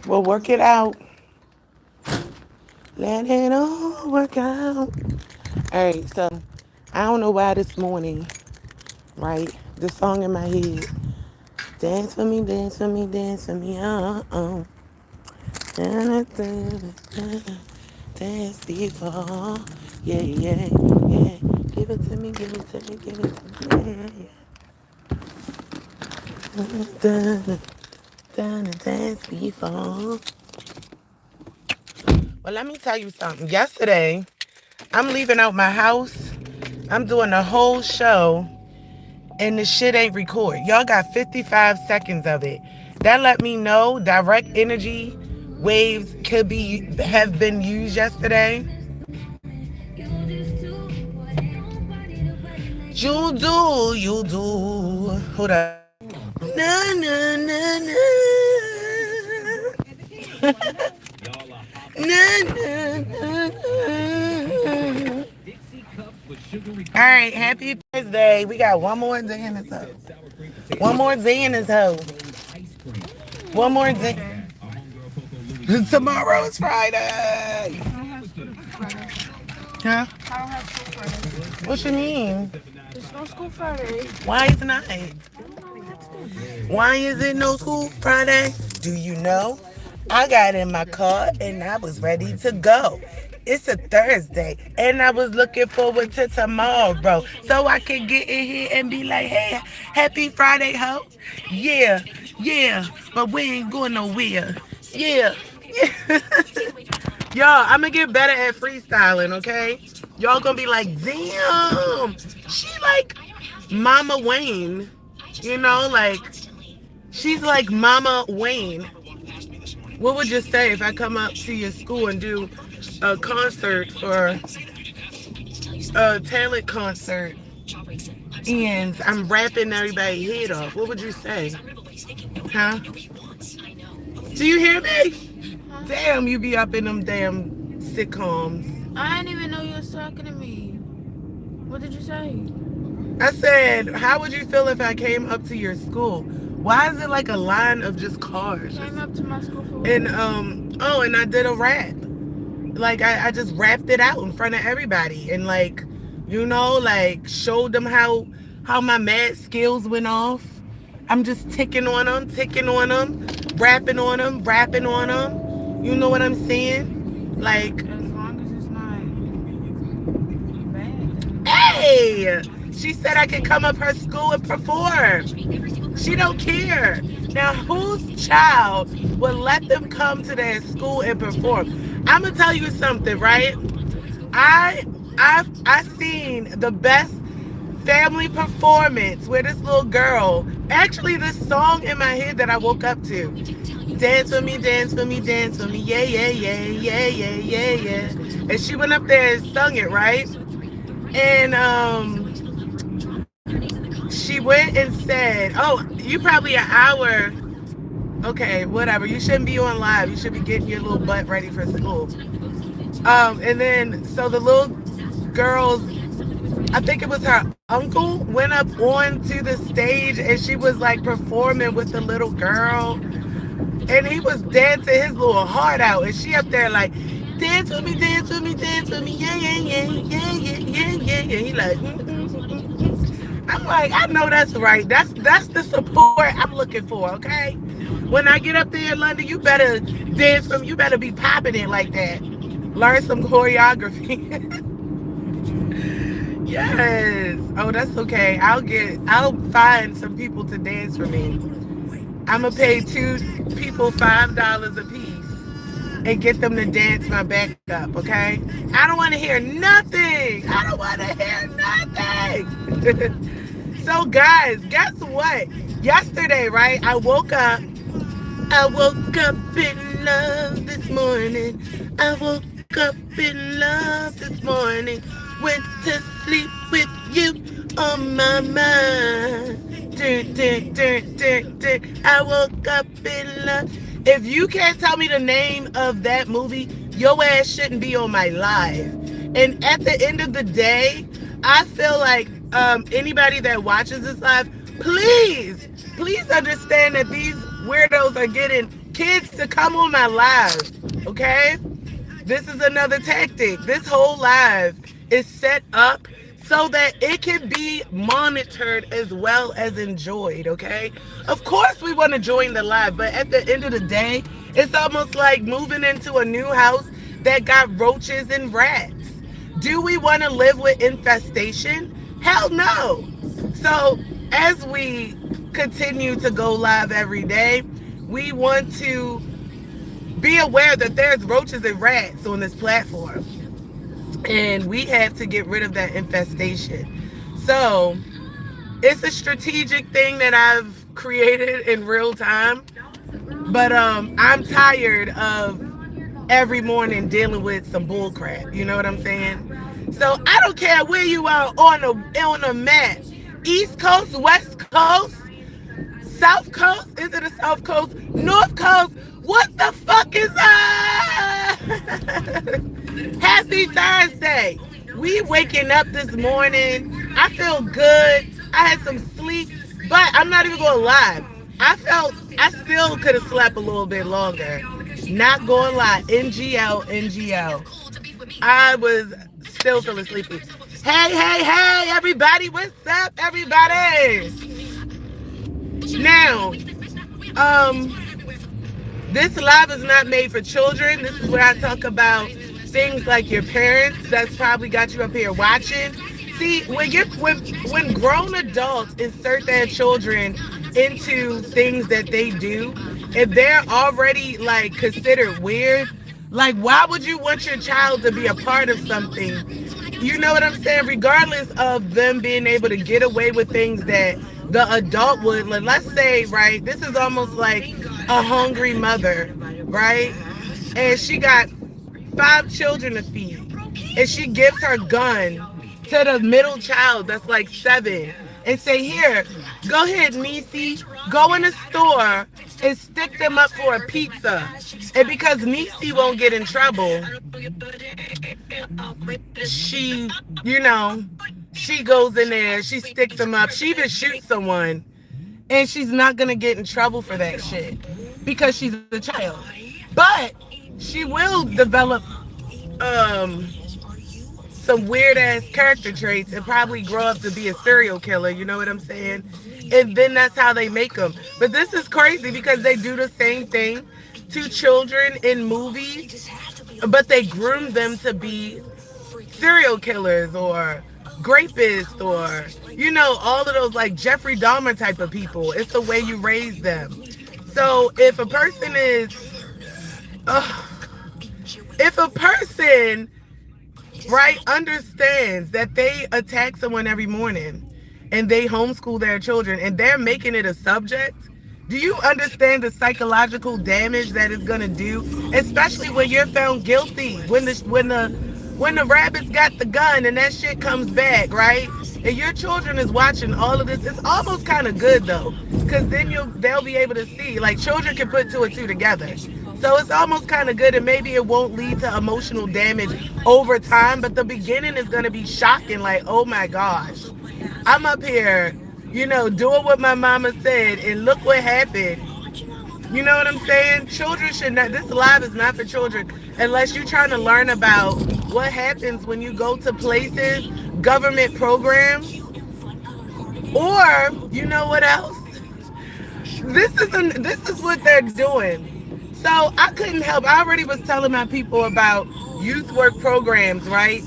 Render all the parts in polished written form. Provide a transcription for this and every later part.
We'll work it out. Let it all work out. All right, so I don't know why this morning, right? The song in my head. Dance for me, dance for me, dance for me, oh. Dance before. Yeah, yeah, yeah. Give it to me, give it to me, give it to me. Yeah, yeah. Dance before. Well, let me tell you something. Yesterday, I'm leaving out my house. I'm doing a whole show, and the shit ain't record. Y'all got 55 seconds of it. That let me know direct energy waves could be have been used yesterday. You do, you do. Hold up. Na na na na. Na na na na. All right, happy Thursday. We got one more day in this hoe. One more day in this hoe. One more day. Tomorrow is Friday. Huh? I don't have school Friday. What you mean? There's no school Friday. Why is it not? Why is it no school Friday? Do you know? I got in my car and I was ready to go. It's a Thursday and I was looking forward to tomorrow so I could get in here and be like, hey, happy Friday, ho. Yeah, yeah, but we ain't going nowhere. Yeah, yeah. Y'all, I'm gonna get better at freestyling, okay? Y'all gonna be like, damn, she like Mama Wayne. You know, like, she's like Mama Wayne. What would you say if I come up to your school and do a concert for a talent concert and I'm rapping everybody's head off? What would you say? Huh? Do you hear me? Huh? Damn, you be up in them damn sitcoms. I didn't even know you was talking to me. What did you say? I said, how would you feel if I came up to your school? Why is it like a line of just cars? Came up to my school for what? And and I did a rap. Like I just rapped it out in front of everybody and like, you know, like showed them how my mad skills went off. I'm just ticking on them, rapping on them, rapping on them. You know what I'm saying? Like, As long as it's not bad. hey, she said I can come up her school and perform. She don't care. Now, whose child would let them come to their school and perform? I'm gonna tell you something, right? I seen the best family performance where this little girl, actually this song in my head that I woke up to. Dance for me, dance for me, dance for me, yeah, yeah, yeah, yeah, yeah, yeah, yeah. And she went up there and sung it, right? And she went and said, oh, you probably an hour. Okay, whatever. You shouldn't be on live. You should be getting your little butt ready for school. And then, so the little girl's, I think it was her uncle, went up onto the stage and she was like performing with the little girl. And he was dancing his little heart out. And she up there like, dance with me, dance with me, dance with me. Yeah, yeah, yeah, yeah, yeah, yeah, yeah, yeah. He like, I'm like, I know that's right. That's the support I'm looking for, okay? When I get up there in London, you better dance from, you better be popping it like that. Learn some choreography. Yes. Oh, that's okay. I'll find some people to dance for me. I'm gonna pay 2 people $5 a piece and get them to dance my back up, okay? I don't want to hear nothing. I don't want to hear nothing. So, guys, guess what? Yesterday, right? I woke up in love this morning. I woke up in love this morning. Went to sleep with you on my mind. Dun, dun, dun, dun, dun. I woke up in love. If you can't tell me the name of that movie, your ass shouldn't be on my live. And at the end of the day, I feel like anybody that watches this live, please understand that these weirdos are getting kids to come on my live, okay? This is another tactic. This whole live is set up so that it can be monitored as well as enjoyed, okay? Of course, we want to join the live, but at the end of the day, it's almost like moving into a new house that got roaches and rats. Do we want to live with infestation? Hell no. So, as we continue to go live every day, we want to be aware that there's roaches and rats on this platform. And we have to get rid of that infestation. So it's a strategic thing that I've created in real time. But I'm tired of every morning dealing with some bull crap. You know what I'm saying? So I don't care where you are on a map. East Coast, West Coast, South Coast? Is it a South Coast? North Coast? What the fuck is that? Happy Thursday. We waking up this morning. I feel good. I had some sleep, but I'm not even going to lie. I still could have slept a little bit longer. Not going to lie. NGL, NGL. I was still feeling sleepy. Hey, hey, hey, everybody. What's up, everybody? Now, this live is not made for children. This is where I talk about things like your parents that's probably got you up here watching. See, when grown adults insert their children into things that they do, if they're already like considered weird, like why would you want your child to be a part of something? You know what I'm saying? Regardless of them being able to get away with things that the adult would, like, let's say, right, this is almost like a hungry mother, right? And she got 5 children to feed. And she gives her gun to the middle child that's like 7 and say, here, go ahead, Niecy, go in the store and stick them up for a pizza. And because Niecy won't get in trouble, she, she goes in there, she sticks them up, she even shoots someone, and she's not gonna get in trouble for that shit because she's a child. But she will develop some weird ass character traits and probably grow up to be a serial killer, you know what I'm saying? And then that's how they make them. But this is crazy because they do the same thing to children in movies, but they groom them to be serial killers or grapists or, all of those like Jeffrey Dahmer type of people. It's the way you raise them. So if a person right, understands that they attack someone every morning and they homeschool their children and they're making it a subject, do you understand the psychological damage that it's gonna do? Especially when you're found guilty, when the rabbits got the gun and that shit comes back, right? And your children is watching all of this. It's almost kind of good though, because then they'll be able to see. Like children can put 2 and 2 together. So it's almost kind of good, and maybe it won't lead to emotional damage over time, but the beginning is going to be shocking, like, oh my gosh. I'm up here, doing what my mama said, and look what happened. You know what I'm saying? Children should not, this live is not for children, unless you're trying to learn about what happens when you go to places, government programs, or, you know what else? This is what they're doing. So I couldn't help. I already was telling my people about youth work programs, right?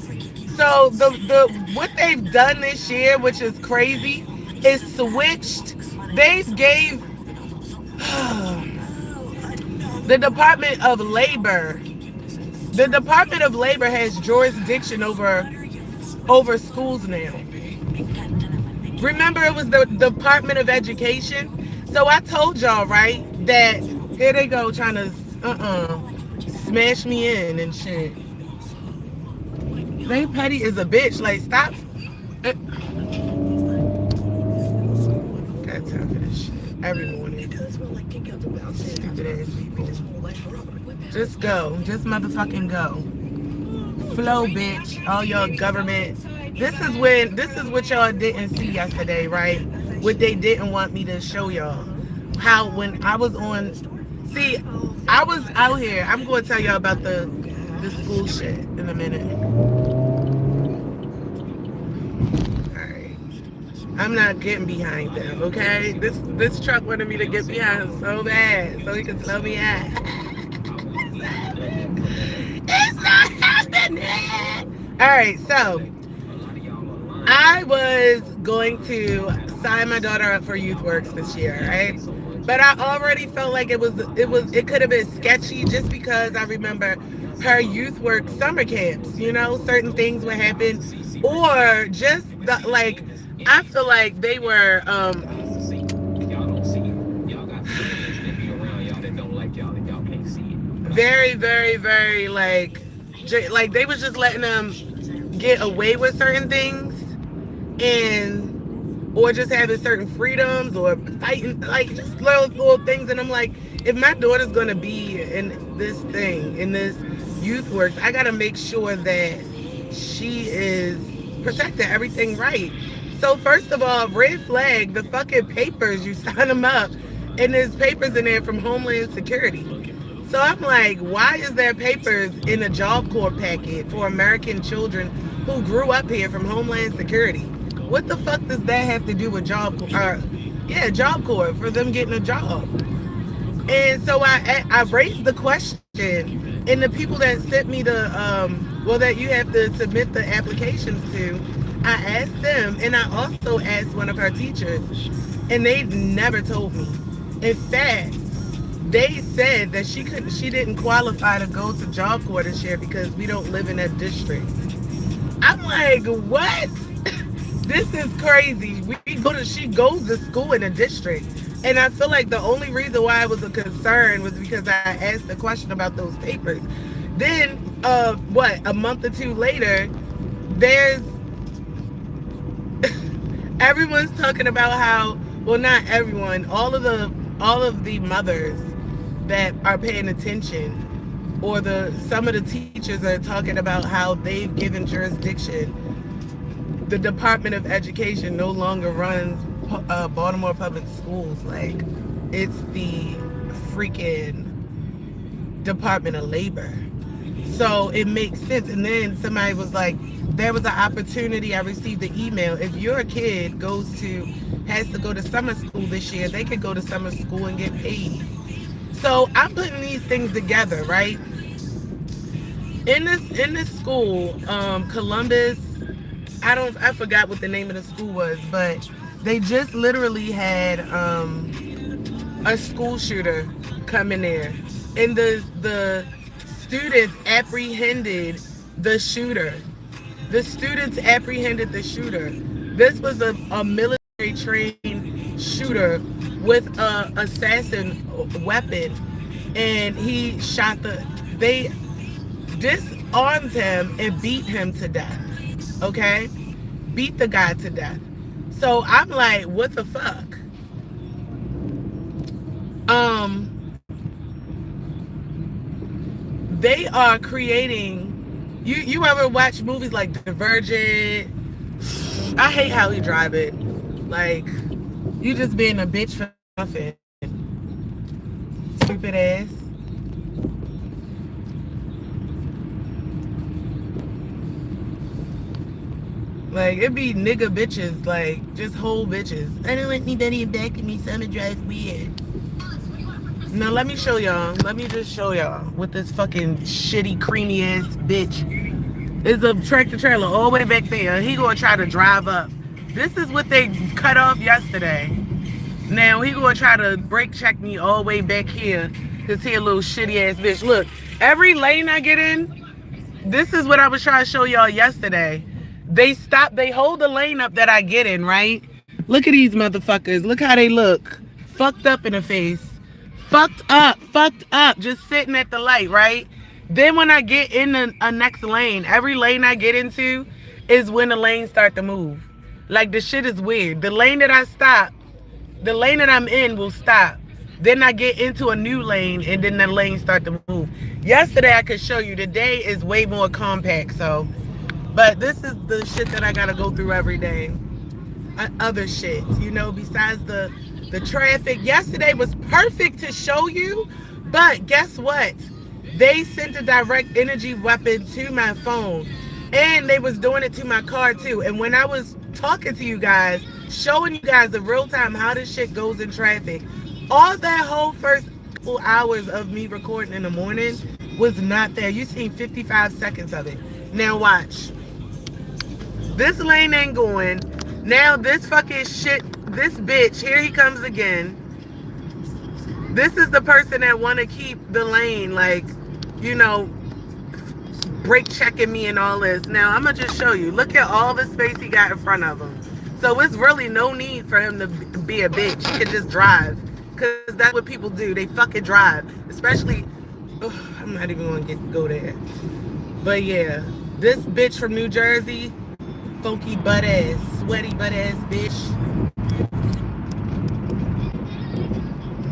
So the what they've done this year, which is crazy, is switched. They've gave the Department of Labor. The Department of Labor has jurisdiction over schools now. Remember, it was the Department of Education. So I told y'all, right, that here they go trying to smash me in and shit. They petty is a bitch. Like, stop. Got time for this shit every morning. Stupid ass people. Just go. Just motherfucking go. Flow, bitch. All y'all government. This is what y'all didn't see yesterday, right? What they didn't want me to show y'all. How when I was on See, I was out here. I'm going to tell y'all about the school shit in a minute. All right. I'm not getting behind them, okay? This truck wanted me to get behind so bad so he could slow me out. It's not happening. All right, so I was going to sign my daughter up for Youth Works this year, right? But I already felt like it could have been sketchy just because I remember her Youth Work summer camps. You know, certain things would happen, or just like I feel like they were very, very, very like they was just letting them get away with certain things and or just having certain freedoms or fighting like just little things. And I'm like, if my daughter's gonna be in this thing, in this Youth Works, I gotta make sure that she is protected, everything right. So first of all, red flag, the fucking papers, you sign them up and there's papers in there from Homeland Security. So I'm like, why is there papers in a Job Corps packet for American children who grew up here from Homeland Security? What the fuck does that have to do with Job Corps? Yeah, Job Corps, for them getting a job. And so I raised the question, and the people that sent me that you have to submit the applications to, I asked them, and I also asked one of her teachers, and they never told me. In fact, they said that she didn't qualify to go to Job Corps this year because we don't live in that district. I'm like, what? This is crazy. She goes to school in a district. And I feel like the only reason why it was a concern was because I asked a question about those papers. Then, a month or two later, there's everyone's talking about how, well, not everyone, all of the mothers that are paying attention, or some of the teachers are talking about how they've given jurisdiction. The Department of Education no longer runs Baltimore Public Schools. Like, it's the freaking Department of Labor. So it makes sense. And then somebody was like, there was an opportunity. I received the email. If your kid has to go to summer school this year, they could go to summer school and get paid. So I'm putting these things together, right? In this school, Columbus, I forgot what the name of the school was, but they just literally had a school shooter come in there, and the students apprehended the shooter. The students apprehended the shooter. This was a military trained shooter with a assassin weapon, and he shot they disarmed him and beat him to death. Okay? Beat the guy to death. So I'm like, what the fuck? They are creating. You ever watch movies like Divergent? I hate how he drive it. Like, you just being a bitch for nothing. Stupid ass. Like, it be nigga bitches, like, just whole bitches. I don't want anybody back at me, so I'ma drive weird. Now, let me show y'all. Let me just show y'all with this fucking shitty, creamy ass bitch. There's a tractor trailer all the way back there. He gonna try to drive up. This is what they cut off yesterday. Now, he gonna try to brake check me all the way back here. Cause he a little shitty ass bitch. Look, every lane I get in, this is what I was trying to show y'all yesterday. They hold the lane up that I get in, right? Look at these motherfuckers. Look how they look. Fucked up in the face. Fucked up. Just sitting at the light, right? Then when I get in a next lane, every lane I get into is when the lanes start to move. Like, the shit is weird. The lane that I'm in will stop. Then I get into a new lane, and then the lanes start to move. Yesterday, I could show you. Today is way more compact, so... But this is the shit that I gotta go through every day. Other shit, besides the traffic. Yesterday was perfect to show you, But guess what? They sent a direct energy weapon to my phone. And they was doing it to my car too. And when I was talking to you guys, showing you guys in real time how this shit goes in traffic, all that whole first couple hours of me recording in the morning was not there. You seen 55 seconds of it. Now watch. This lane ain't going. Now this fucking shit, this bitch, here he comes again. This is the person that want to keep the lane, like, you know, brake checking me and all this. Now I'm gonna just show you. Look at all the space he got in front of him. So it's really no need for him to be a bitch. He can just drive, cause that's what people do. They fucking drive, especially. I'm not even gonna go there. But yeah, this bitch from New Jersey, funky butt ass, sweaty butt ass bitch,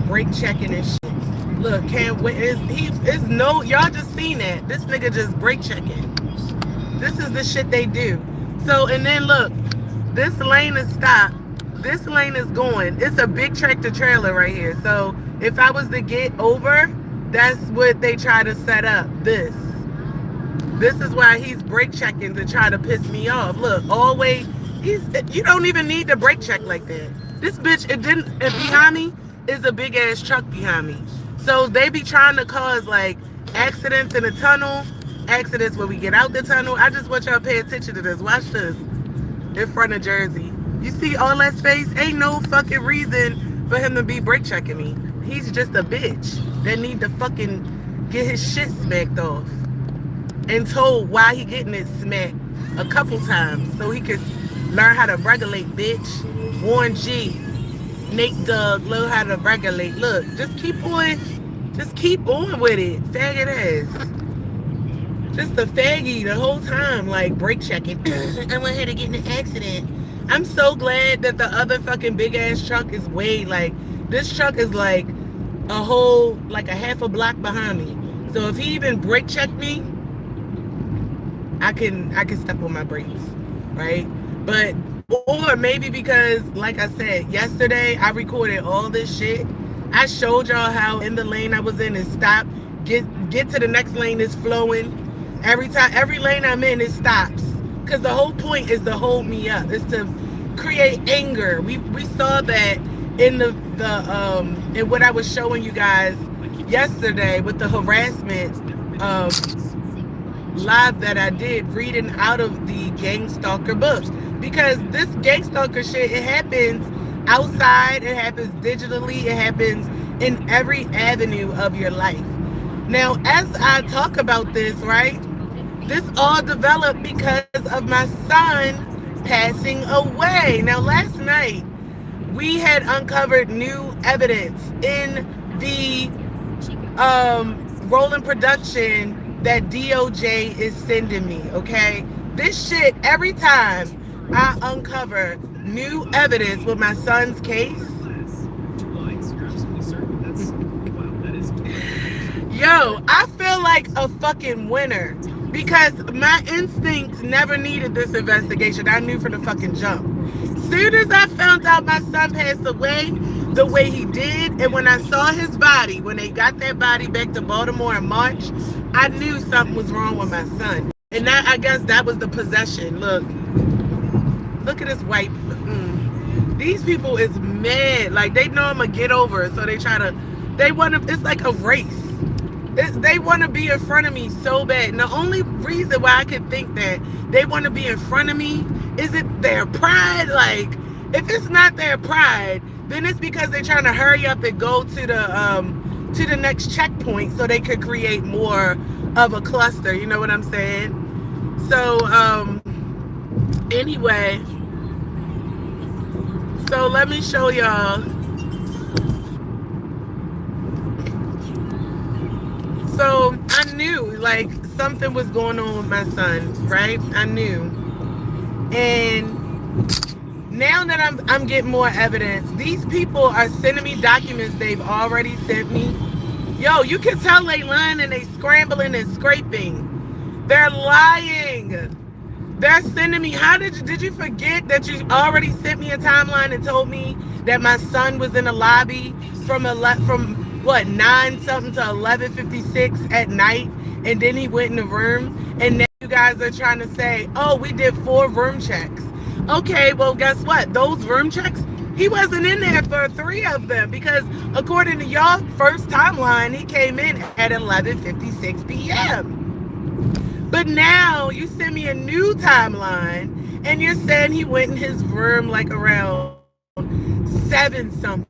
brake checking and shit. Look, can't wait. It's no, y'all just seen that. This nigga just brake checking. This is the shit they do. So, and then look, this lane is stopped. This lane is going. It's a big tractor trailer right here. So if I was to get over, that's what they try to set up. This is why he's brake checking, to try to piss me off. Look, always, you don't even need to brake check like that. This bitch, behind me is a big ass truck behind me. So they be trying to cause like accidents in the tunnel, accidents when we get out the tunnel. I just want y'all to pay attention to this. Watch this. In front of Jersey. You see all that space? Ain't no fucking reason for him to be brake checking me. He's just a bitch that need to fucking get his shit smacked off. And told why he getting it smacked a couple times so he could learn how to regulate, bitch. Warren G. Nate Doug, learn how to regulate. Look, just keep on with it, faggot ass. Just a faggy the whole time, like brake checking. I want her to get in an accident. I'm so glad that the other fucking big ass truck is way, like, this truck is like a whole, like a half a block behind me. So if he even brake checked me, I can step on my brakes, right? But, or maybe because, like I said, yesterday I recorded all this shit. I showed y'all how in the lane I was in it stopped. Get to the next lane, is flowing. Every lane I'm in, it stops. Because the whole point is to hold me up. It's to create anger. We saw that in in what I was showing you guys yesterday with the harassment live that I did, reading out of the Gangstalker book. Because this Gangstalker shit, it happens outside, it happens digitally, it happens in every avenue of your life. Now, as I talk about this, right, this all developed because of my son passing away. Now, last night, we had uncovered new evidence in the rolling production that DOJ is sending me, okay? This shit, every time I uncover new evidence with my son's case, yo, I feel like a fucking winner, because my instincts never needed this investigation. I knew from the fucking jump. Soon as I found out my son passed away the way he did, and when I saw his body, when they got that body back to Baltimore in March, I knew something was wrong with my son. And that, I guess that was the possession. Look at this white. These people is mad. Like, they know I'm going to get over it, so they want to, it's like a race. They want to be in front of me so bad. And the only reason why I could think that they want to be in front of me, is it their pride? Like, if it's not their pride, then it's because they're trying to hurry up and go to the next checkpoint so they could create more of a cluster. You know what I'm saying? So, anyway, so let me show y'all. So I knew like something was going on with my son, right? I knew. And now that I'm getting more evidence, these people are sending me documents they've already sent me. Yo, you can tell they lying and they scrambling and scraping. They're lying. They're sending me, did you forget that you already sent me a timeline and told me that my son was in a lobby from what, 9 something to 11:56 at night, and then he went in the room, and now you guys are trying to say, oh, we did 4 room checks. Okay, well, guess what? Those room checks, he wasn't in there for 3 of them, because according to y'all first timeline, he came in at 11:56 p.m. But now you send me a new timeline, and you're saying he went in his room like around 7 something.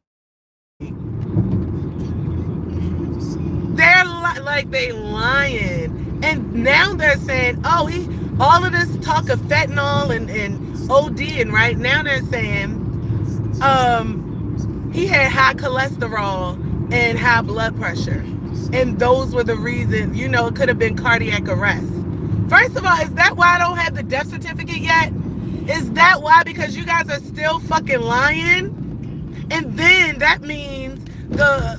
They're like they lying, and now they're saying, oh, he, all of this talk of fentanyl and ODing, right now they're saying he had high cholesterol and high blood pressure, and those were the reasons. It could have been cardiac arrest. First of all, is that why I don't have the death certificate yet? Is that why? Because you guys are still fucking lying? And then that means the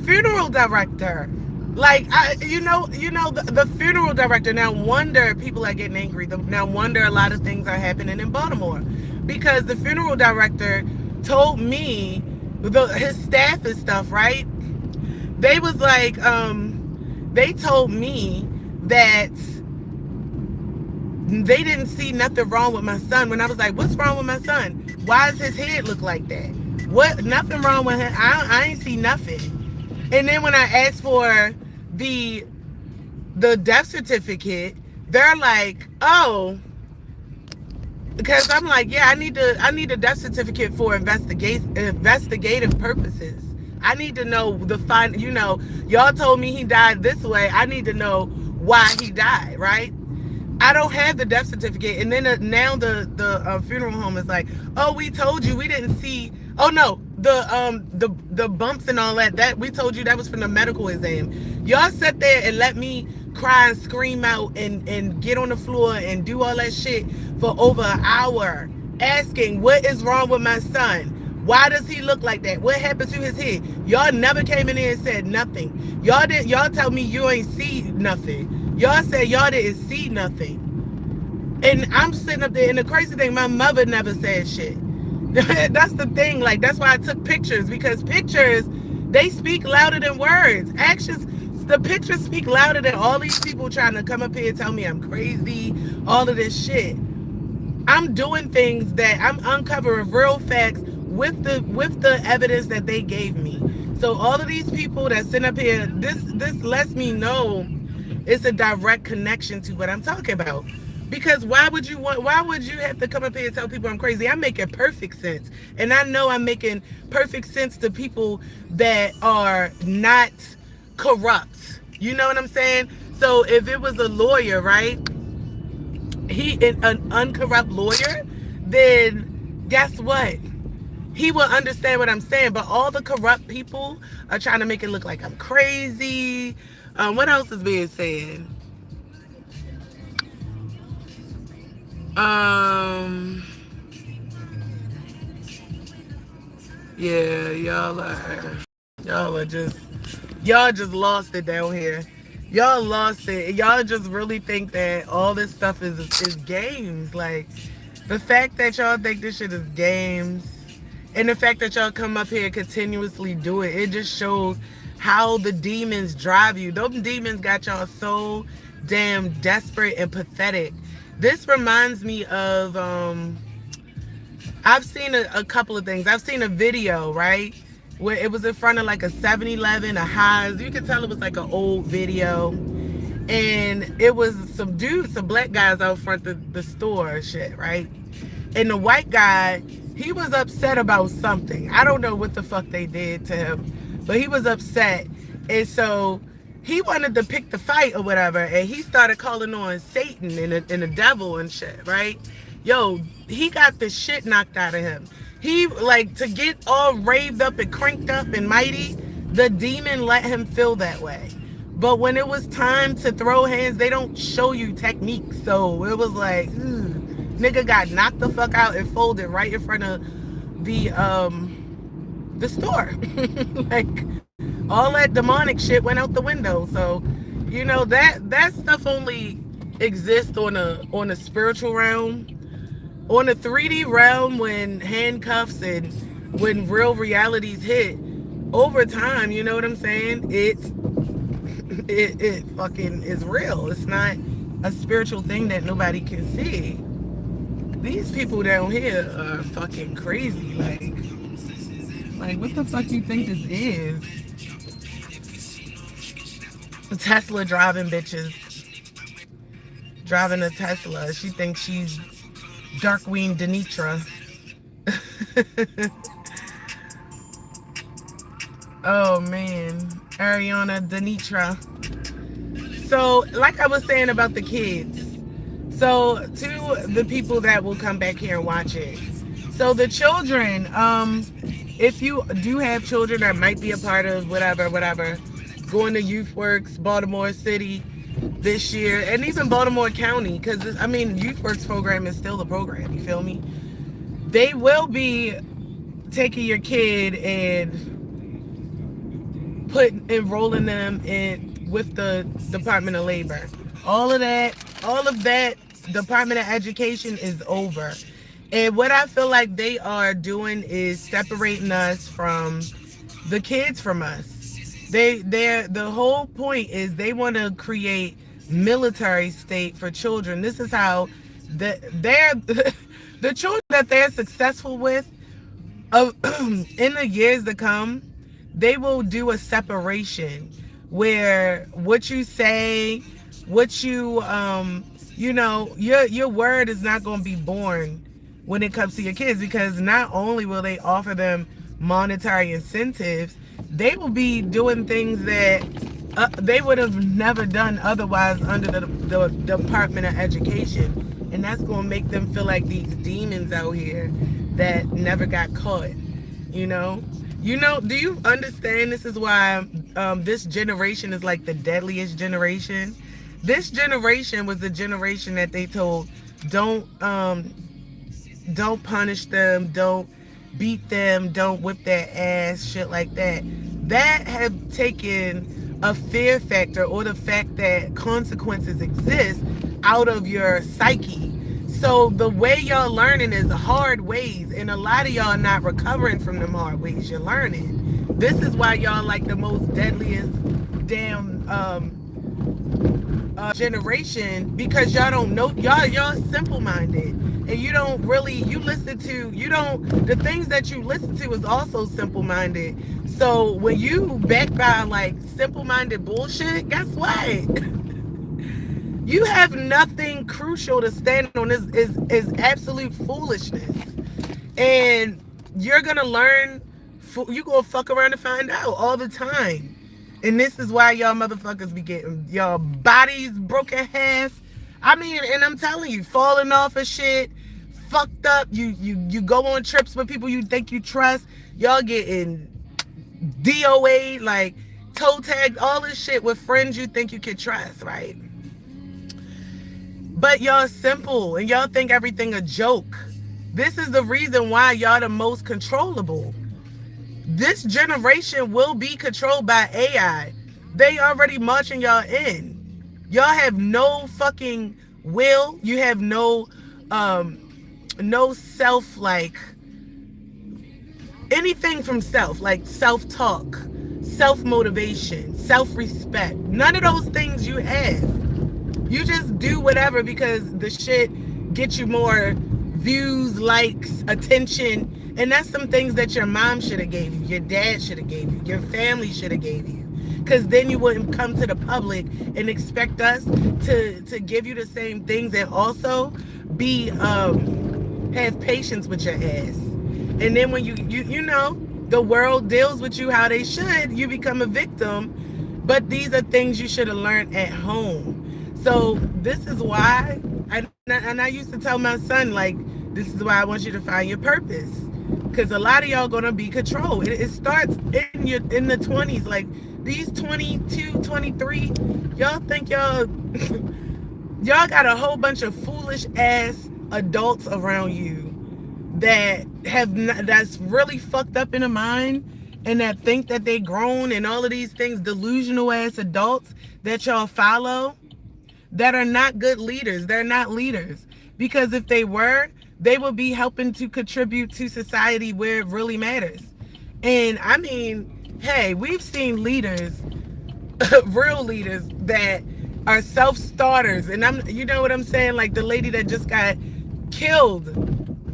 funeral director, like, the funeral director. Now wonder people are getting angry. Now wonder a lot of things are happening in Baltimore, because the funeral director told me, his staff and stuff, right? They was like, they told me that they didn't see nothing wrong with my son. When I was like, what's wrong with my son? Why does his head look like that? What? Nothing wrong with him. I ain't see nothing. And then when I asked for the death certificate, they're like, oh, because I'm like, yeah, I need a death certificate for investigative purposes. I need to know y'all told me he died this way. I need to know why he died, right? I don't have the death certificate. And then now the funeral home is like, oh, we told you, we didn't see. Oh no, the bumps and all that we told you that was from the medical exam. Y'all sat there and let me cry and scream out and get on the floor and do all that shit for over an hour, asking what is wrong with my son. Why does he look like that? What happened to his head? Y'all never came in here and said nothing. Y'all tell me you ain't see nothing. Y'all said y'all didn't see nothing. And I'm sitting up there, and the crazy thing, my mother never said shit. That's the thing. Like, that's why I took pictures, because pictures, they speak louder than words. Actions, the pictures speak louder than all these people trying to come up here and tell me I'm crazy, all of this shit. I'm doing things that I'm uncovering real facts with the evidence that they gave me. So all of these people that sit up here, this lets me know it's a direct connection to what I'm talking about. Because why would you have to come up here and tell people I'm crazy? I'm making perfect sense. And I know I'm making perfect sense to people that are not corrupt. You know what I'm saying? So if it was a lawyer, right? An uncorrupt lawyer, then guess what? He will understand what I'm saying. But all the corrupt people are trying to make it look like I'm crazy. What else is being said? Yeah, y'all just lost it down here. Y'all lost it. Y'all just really think that all this stuff is games. Like, the fact that y'all think this shit is games, and the fact that y'all come up here and continuously do it, it just shows how the demons drive you. Those demons got y'all so damn desperate and pathetic. This reminds me of, I've seen a couple of things. I've seen a video, right, where it was in front of like a 7-Eleven, a Haas. You could tell it was like an old video. And it was some black guys out front of the store and shit, right? And the white guy, he was upset about something. I don't know what the fuck they did to him, but he was upset. And so he wanted to pick the fight or whatever, and he started calling on Satan and the devil and shit, right? Yo, he got the shit knocked out of him. He, like, to get all raved up and cranked up and mighty, the demon let him feel that way. But when it was time to throw hands, they don't show you techniques. So it was like, nigga got knocked the fuck out and folded right in front of the store. Like, all that demonic shit went out the window. So, you know, that stuff only exists on a spiritual realm. On a 3D realm, when handcuffs and when real realities hit, over time, you know what I'm saying? It fucking is real. It's not a spiritual thing that nobody can see. These people down here are fucking crazy. Like what the fuck you think this is? Tesla driving bitches. Driving a Tesla. She thinks she's Darkwing Denitra. Oh man. Ariana Denitra. So, like I was saying about the kids. So, to the people that will come back here and watch it. So, the children, if you do have children that might be a part of whatever, going to Youth Works, Baltimore City this year, and even Baltimore County, because I mean, Youth Works program is still a program, you feel me? They will be taking your kid and enrolling them in with the Department of Labor. All of that Department of Education is over. And what I feel like they are doing is separating us from the kids from us. The whole point is they want to create military state for children. This is how they're the children that they're successful with in the years to come, they will do a separation where what you say, what you know, your word is not going to be born when it comes to your kids, because not only will they offer them monetary incentives, they will be doing things that they would have never done otherwise under the Department of Education. And that's going to make them feel like these demons out here that never got caught, you know? Do you understand this is why this generation is like the deadliest generation? This generation was the generation that they told, don't punish them, don't beat them, don't whip their ass, shit like that. That have taken a fear factor, or the fact that consequences exist, out of your psyche. So the way y'all learning is hard ways, and a lot of y'all not recovering from them hard ways you're learning. This is why y'all like the most deadliest damn generation, because y'all don't know, y'all simple minded, and you don't really, the things that you listen to is also simple minded. So when you back by like simple minded bullshit, guess what? You have nothing crucial to stand on. Is absolute foolishness, and you're gonna learn. You gonna fuck around and find out all the time. And this is why y'all motherfuckers be getting y'all bodies broken half. I mean, and I'm telling you, falling off of shit, fucked up. You go on trips with people you think you trust. Y'all getting DOA, like toe tagged, all this shit with friends you think you could trust, right? But y'all simple and y'all think everything a joke. This is the reason why y'all the most controllable. This generation will be controlled by AI. They already marching y'all in. Y'all have no fucking will. You have no self, like anything from self, like self-talk, self-motivation, self-respect. None of those things you have. You just do whatever because the shit gets you more views, likes, attention. And that's some things that your mom should have gave you, your dad should have gave you, your family should have gave you. Because then you wouldn't come to the public and expect us to give you the same things, and also be have patience with your ass. And then when you know the world deals with you how they should, you become a victim. But these are things you should have learned at home. So this is why, and I used to tell my son, like, this is why I want you to find your purpose, because a lot of y'all gonna be controlled. It starts in the 20s, like these 22, 23, y'all think y'all got a whole bunch of foolish ass adults around you that's really fucked up in the mind, and that think that they grown, and all of these things, delusional ass adults that y'all follow, that are not good leaders. They're not leaders, because if they were, they would be helping to contribute to society where it really matters. And I mean, hey, we've seen leaders, real leaders that are self-starters, and you know what I'm saying? Like the lady that just got killed.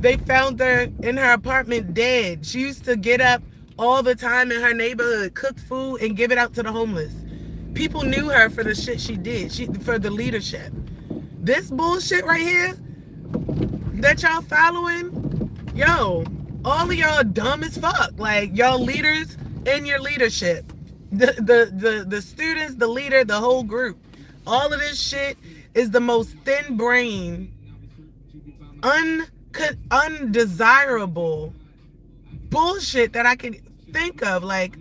They found her in her apartment dead. She used to get up all the time in her neighborhood, cook food, and give it out to the homeless. People knew her for the shit she did, for the leadership. This bullshit right here that y'all following, yo, all of y'all dumb as fuck. Like y'all leaders and your leadership, the students, the leader, the whole group. All of this shit is the most thin brain, undesirable bullshit that I can think of. Like,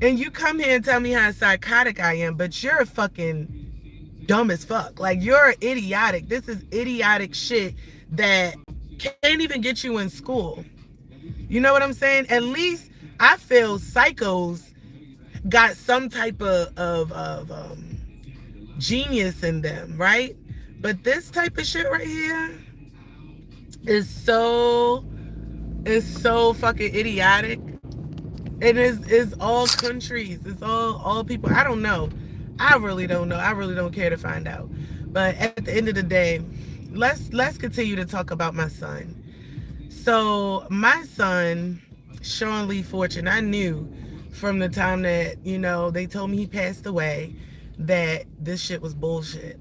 and you come here and tell me how psychotic I am, but you're fucking dumb as fuck. Like, you're idiotic. This is idiotic shit that can't even get you in school. You know what I'm saying? At least I feel psychos got some type of genius in them, right? But this type of shit right here is so fucking idiotic. It is all countries. It's all people. I don't know. I really don't know. I really don't care to find out. But at the end of the day, let's continue to talk about my son. So my son, Sean Lee Fortune, I knew from the time that, they told me he passed away that this shit was bullshit.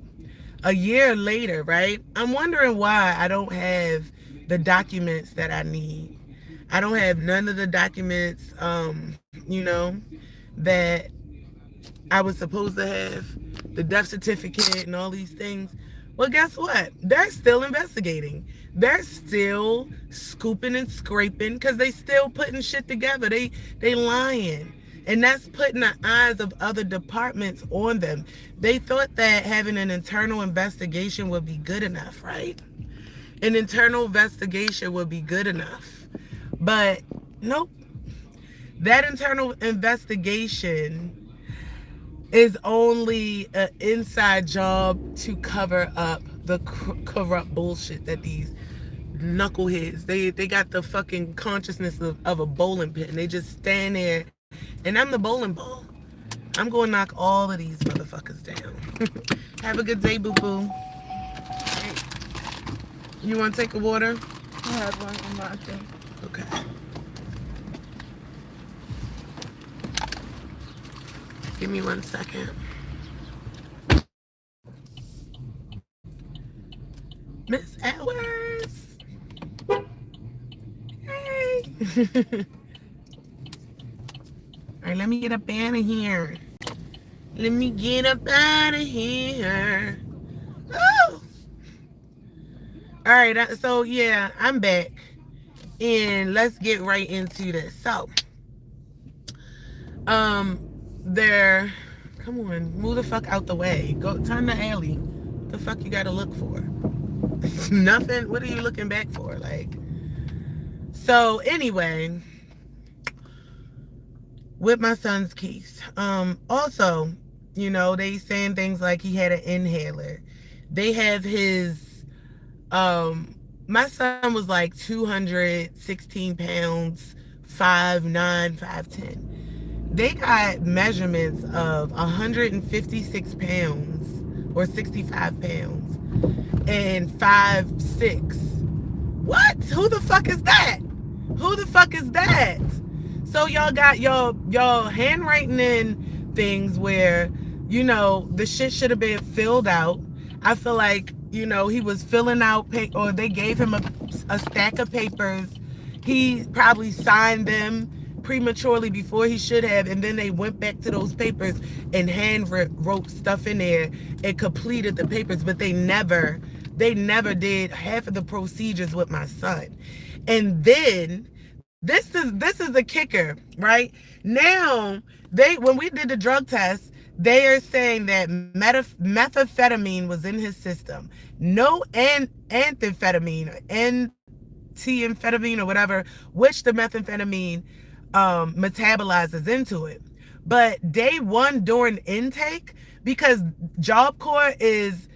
A year later, right? I'm wondering why I don't have the documents that I need. I don't have none of the documents, that I was supposed to have, the death certificate and all these things. Well, guess what? They're still investigating. They're still scooping and scraping because they still putting shit together. They lying. And that's putting the eyes of other departments on them. They thought that having an internal investigation would be good enough, right? An internal investigation would be good enough. But nope. That internal investigation is only an inside job to cover up the corrupt bullshit that these knuckleheads, they got the fucking consciousness of a bowling pin. They just stand there, and I'm the bowling ball. I'm going to knock all of these motherfuckers down. Have a good day, boo-boo. You want to take a water? I have one in my thing. Okay. Give me 1 second. Miss Edwards. Hey. All right, let me get up out of here. Let me get up out of here. Oh. All right, so yeah, I'm back. And let's get right into this. So, there, come on, move the fuck out the way. Go turn the alley. What the fuck you gotta look for? Nothing. What are you looking back for? Like, so anyway, with my son's case, also, they saying things like he had an inhaler. They have his, my son was like 216 pounds, 5'9", 5'10". They got measurements of 156 pounds or 65 pounds and 5'6". What? Who the fuck is that? Who the fuck is that? So y'all got y'all handwriting in things where, the shit should have been filled out. I feel like, he was filling out, or they gave him a stack of papers. He probably signed them prematurely before he should have, and then they went back to those papers and hand wrote stuff in there and completed the papers, but they never did half of the procedures with my son. And then this is the kicker, right? Now when we did the drug test, they are saying that methamphetamine was in his system. No amphetamine, amphetamine or whatever, which the methamphetamine metabolizes into it. But day one during intake, because Job Corps is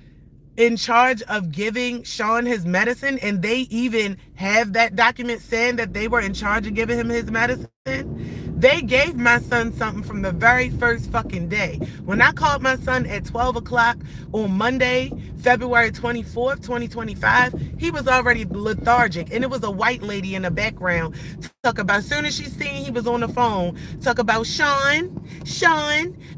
in charge of giving Sean his medicine, and they even have that document saying that they were in charge of giving him his medicine, They gave my son something from the very first fucking day. When I called my son at 12 o'clock on Monday, February 24th, 2025, he was already lethargic. And it was a white lady in the background. Talk about, as soon as she seen he was on the phone, talk about, Sean,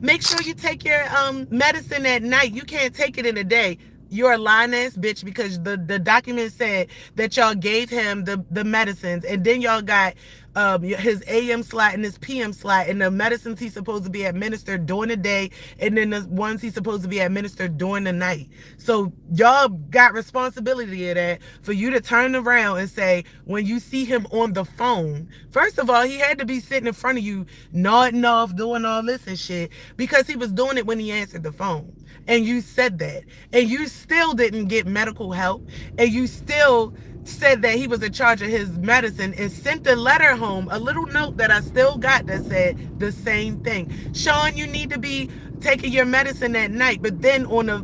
make sure you take your medicine at night. You can't take it in the day. You're a lying ass bitch, because the document said that y'all gave him the medicines, and then y'all got his AM slot and his PM slot, and the medicines he's supposed to be administered during the day, and then the ones he's supposed to be administered during the night. So y'all got responsibility of that, for you to turn around and say, when you see him on the phone, first of all, he had to be sitting in front of you nodding off, doing all this and shit, because he was doing it when he answered the phone. And you said that, and you still didn't get medical help, and you still said that he was in charge of his medicine, and sent a letter home, a little note that I still got, that said the same thing. Sean, you need to be taking your medicine at night. But then on the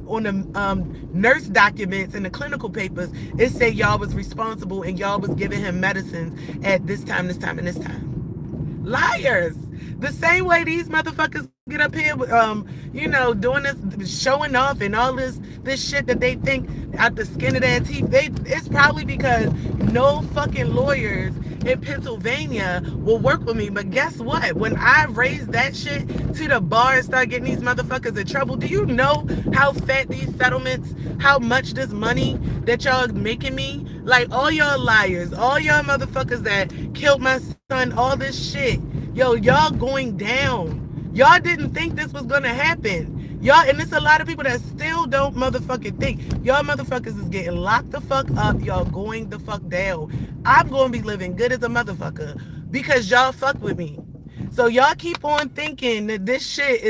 nurse documents and the clinical papers, it said y'all was responsible and y'all was giving him medicines at this time, this time, and this time. Liars. The same way these motherfuckers get up here, doing this, showing off and all this shit that they think out the skin of their teeth. It's probably because no fucking lawyers in Pennsylvania will work with me. But guess what? When I raise that shit to the bar and start getting these motherfuckers in trouble, do you know how fat these settlements, how much this money that y'all making me? Like, all y'all liars, all y'all motherfuckers that killed my son, all this shit. Yo, y'all going down. Y'all didn't think this was gonna happen. Y'all, and there's a lot of people that still don't motherfucking think. Y'all motherfuckers is getting locked the fuck up. Y'all going the fuck down. I'm gonna be living good as a motherfucker because y'all fuck with me. So y'all keep on thinking that this shit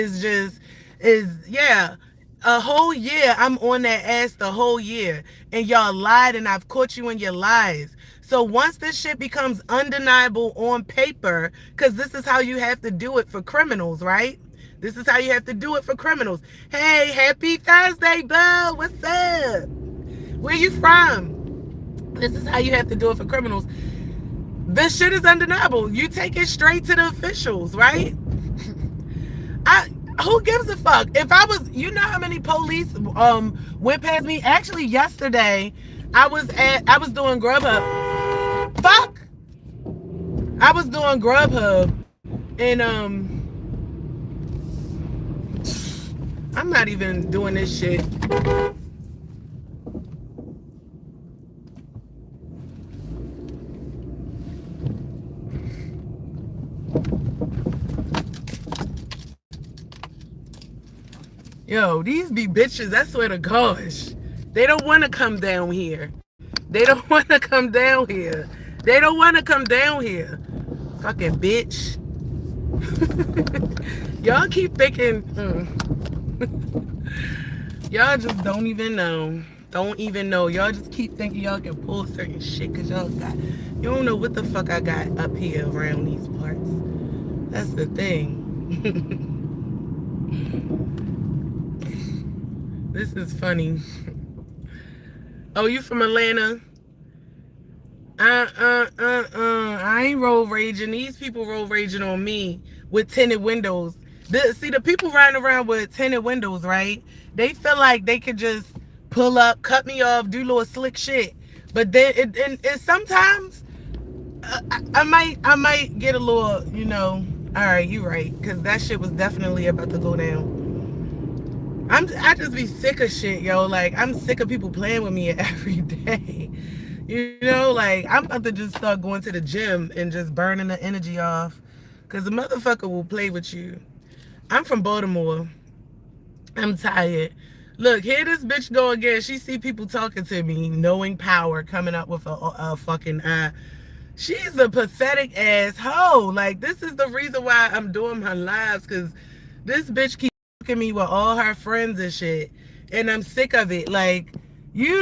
yeah. A whole year, I'm on that ass the whole year. And y'all lied, and I've caught you in your lies. So once this shit becomes undeniable on paper, because this is how you have to do it for criminals, right? This is how you have to do it for criminals. Hey, happy Thursday, bro. What's up? Where you from? This is how you have to do it for criminals. This shit is undeniable. You take it straight to the officials, right? Who gives a fuck? If I was, you know how many police went past me? Actually, yesterday, I was doing Grubhub. Fuck! I was doing Grubhub, and I'm not even doing this shit. Yo, these be bitches, I swear to gosh. They don't want to come down here. They don't want to come down here. They don't want to come down here. Fucking bitch. Y'all keep thinking, y'all just don't even know. Don't even know. Y'all just keep thinking y'all can pull certain shit because y'all got, you don't know what the fuck I got up here around these parts. That's the thing. This is funny. Oh, you from Atlanta? I ain't road raging. These people road raging on me with tinted windows. See, the people riding around with tinted windows, right? They feel like they could just pull up, cut me off, do little slick shit. But then it sometimes I might get a little, all right, you right, because that shit was definitely about to go down. I just be sick of shit, yo. Like, I'm sick of people playing with me every day. Like, I'm about to just start going to the gym and just burning the energy off. Because the motherfucker will play with you. I'm from Baltimore. I'm tired. Look, here this bitch go again. She see people talking to me, knowing power, coming up with a fucking she's a pathetic ass hoe. Like, this is the reason why I'm doing my lives, because this bitch keeps at me with all her friends and shit, and I'm sick of it. Like, you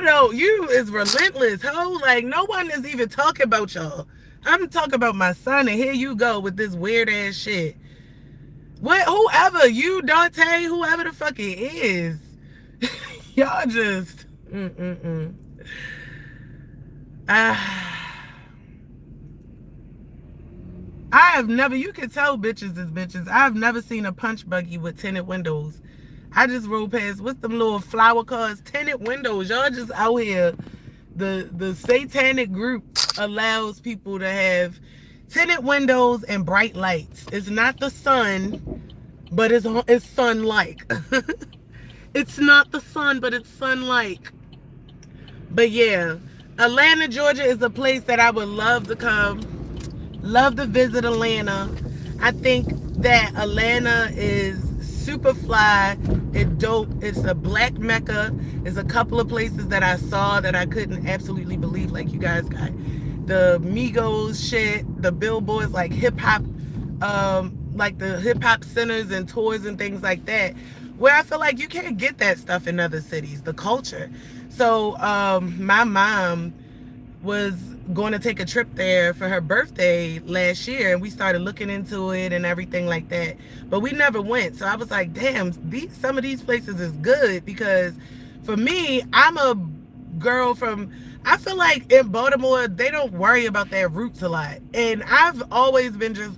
is relentless, ho. Like, no one is even talking about y'all. I'm talking about my son, and here you go with this weird ass shit. Whoever you, Dante, whoever the fuck it is, y'all just I have never, you can tell bitches is bitches. I've never seen a punch buggy with tinted windows. I just rode past, what's them little flower cars, tinted windows. Y'all just out here. The satanic group allows people to have tinted windows and bright lights. It's not the sun, but it's sun-like. It's not the sun, but it's sun-like. But yeah, Atlanta, Georgia is a place that I would love to come. Love to visit Atlanta. I think that Atlanta is super fly. It's dope. It's a black mecca. There's a couple of places that I saw that I couldn't absolutely believe. Like you guys got the Migos shit, the billboards, like hip hop, like the hip hop centers and tours and things like that. Where I feel like you can't get that stuff in other cities. The culture. So my mom was going to take a trip there for her birthday last year, and we started looking into it and everything like that, but we never went. So I was like, damn, some of these places is good, because for me, I'm a girl from, I feel like in Baltimore they don't worry about their roots a lot, and I've always been just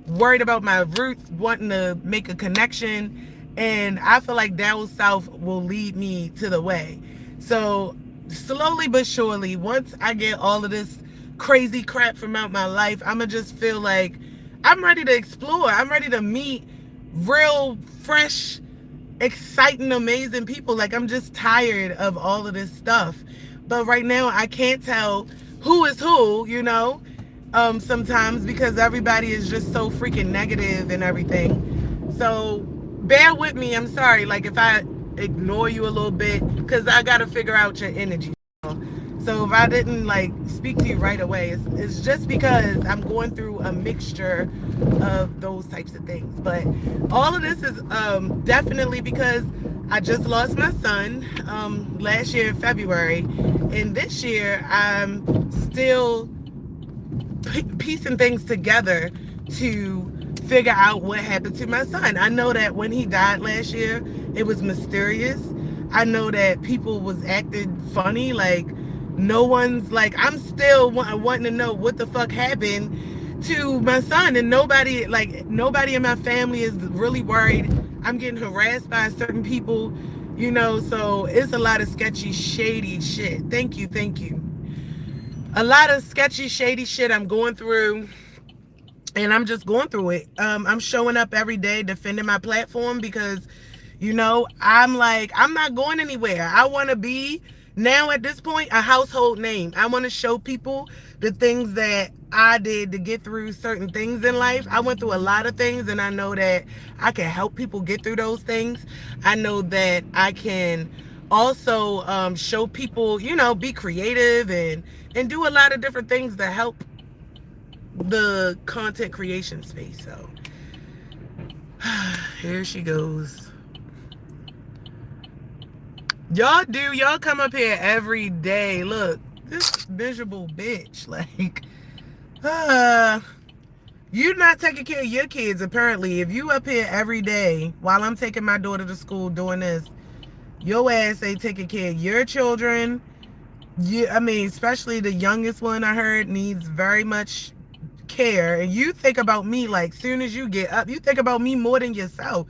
worried about my roots, wanting to make a connection, and I feel like down south will lead me to the way. So slowly but surely, once I get all of this crazy crap from out my life, I'ma just feel like I'm ready to explore. I'm ready to meet real, fresh, exciting, amazing people. Like, I'm just tired of all of this stuff. But right now, I can't tell who is who, sometimes, because everybody is just so freaking negative and everything. So bear with me. I'm sorry. Like, if I ignore you a little bit, because I got to figure out your energy. So if I didn't like speak to you right away, it's just because I'm going through a mixture of those types of things. But all of this is definitely because I just lost my son last year in February, and this year I'm still piecing things together to figure out what happened to my son. I know that when he died last year, it was mysterious. I know that people was acting funny, like no one's like, I'm still wanting to know what the fuck happened to my son, and nobody in my family is really worried. I'm getting harassed by certain people, so it's a lot of sketchy, shady shit. Thank you. A lot of sketchy, shady shit I'm going through, and I'm just going through it. I'm showing up every day defending my platform, because I'm like, I'm not going anywhere. I want to be, now at this point, a household name. I want to show people the things that I did to get through certain things in life. I went through a lot of things, and I know that I can help people get through those things. I know that I can also show people, be creative and do a lot of different things to help the content creation space. So here she goes. Y'all come up here every day. Look, this miserable bitch. Like, you're not taking care of your kids, apparently. If you up here every day while I'm taking my daughter to school doing this, your ass ain't taking care of your children. Especially the youngest one, I heard, needs very much care. And you think about me, like, soon as you get up, you think about me more than yourself.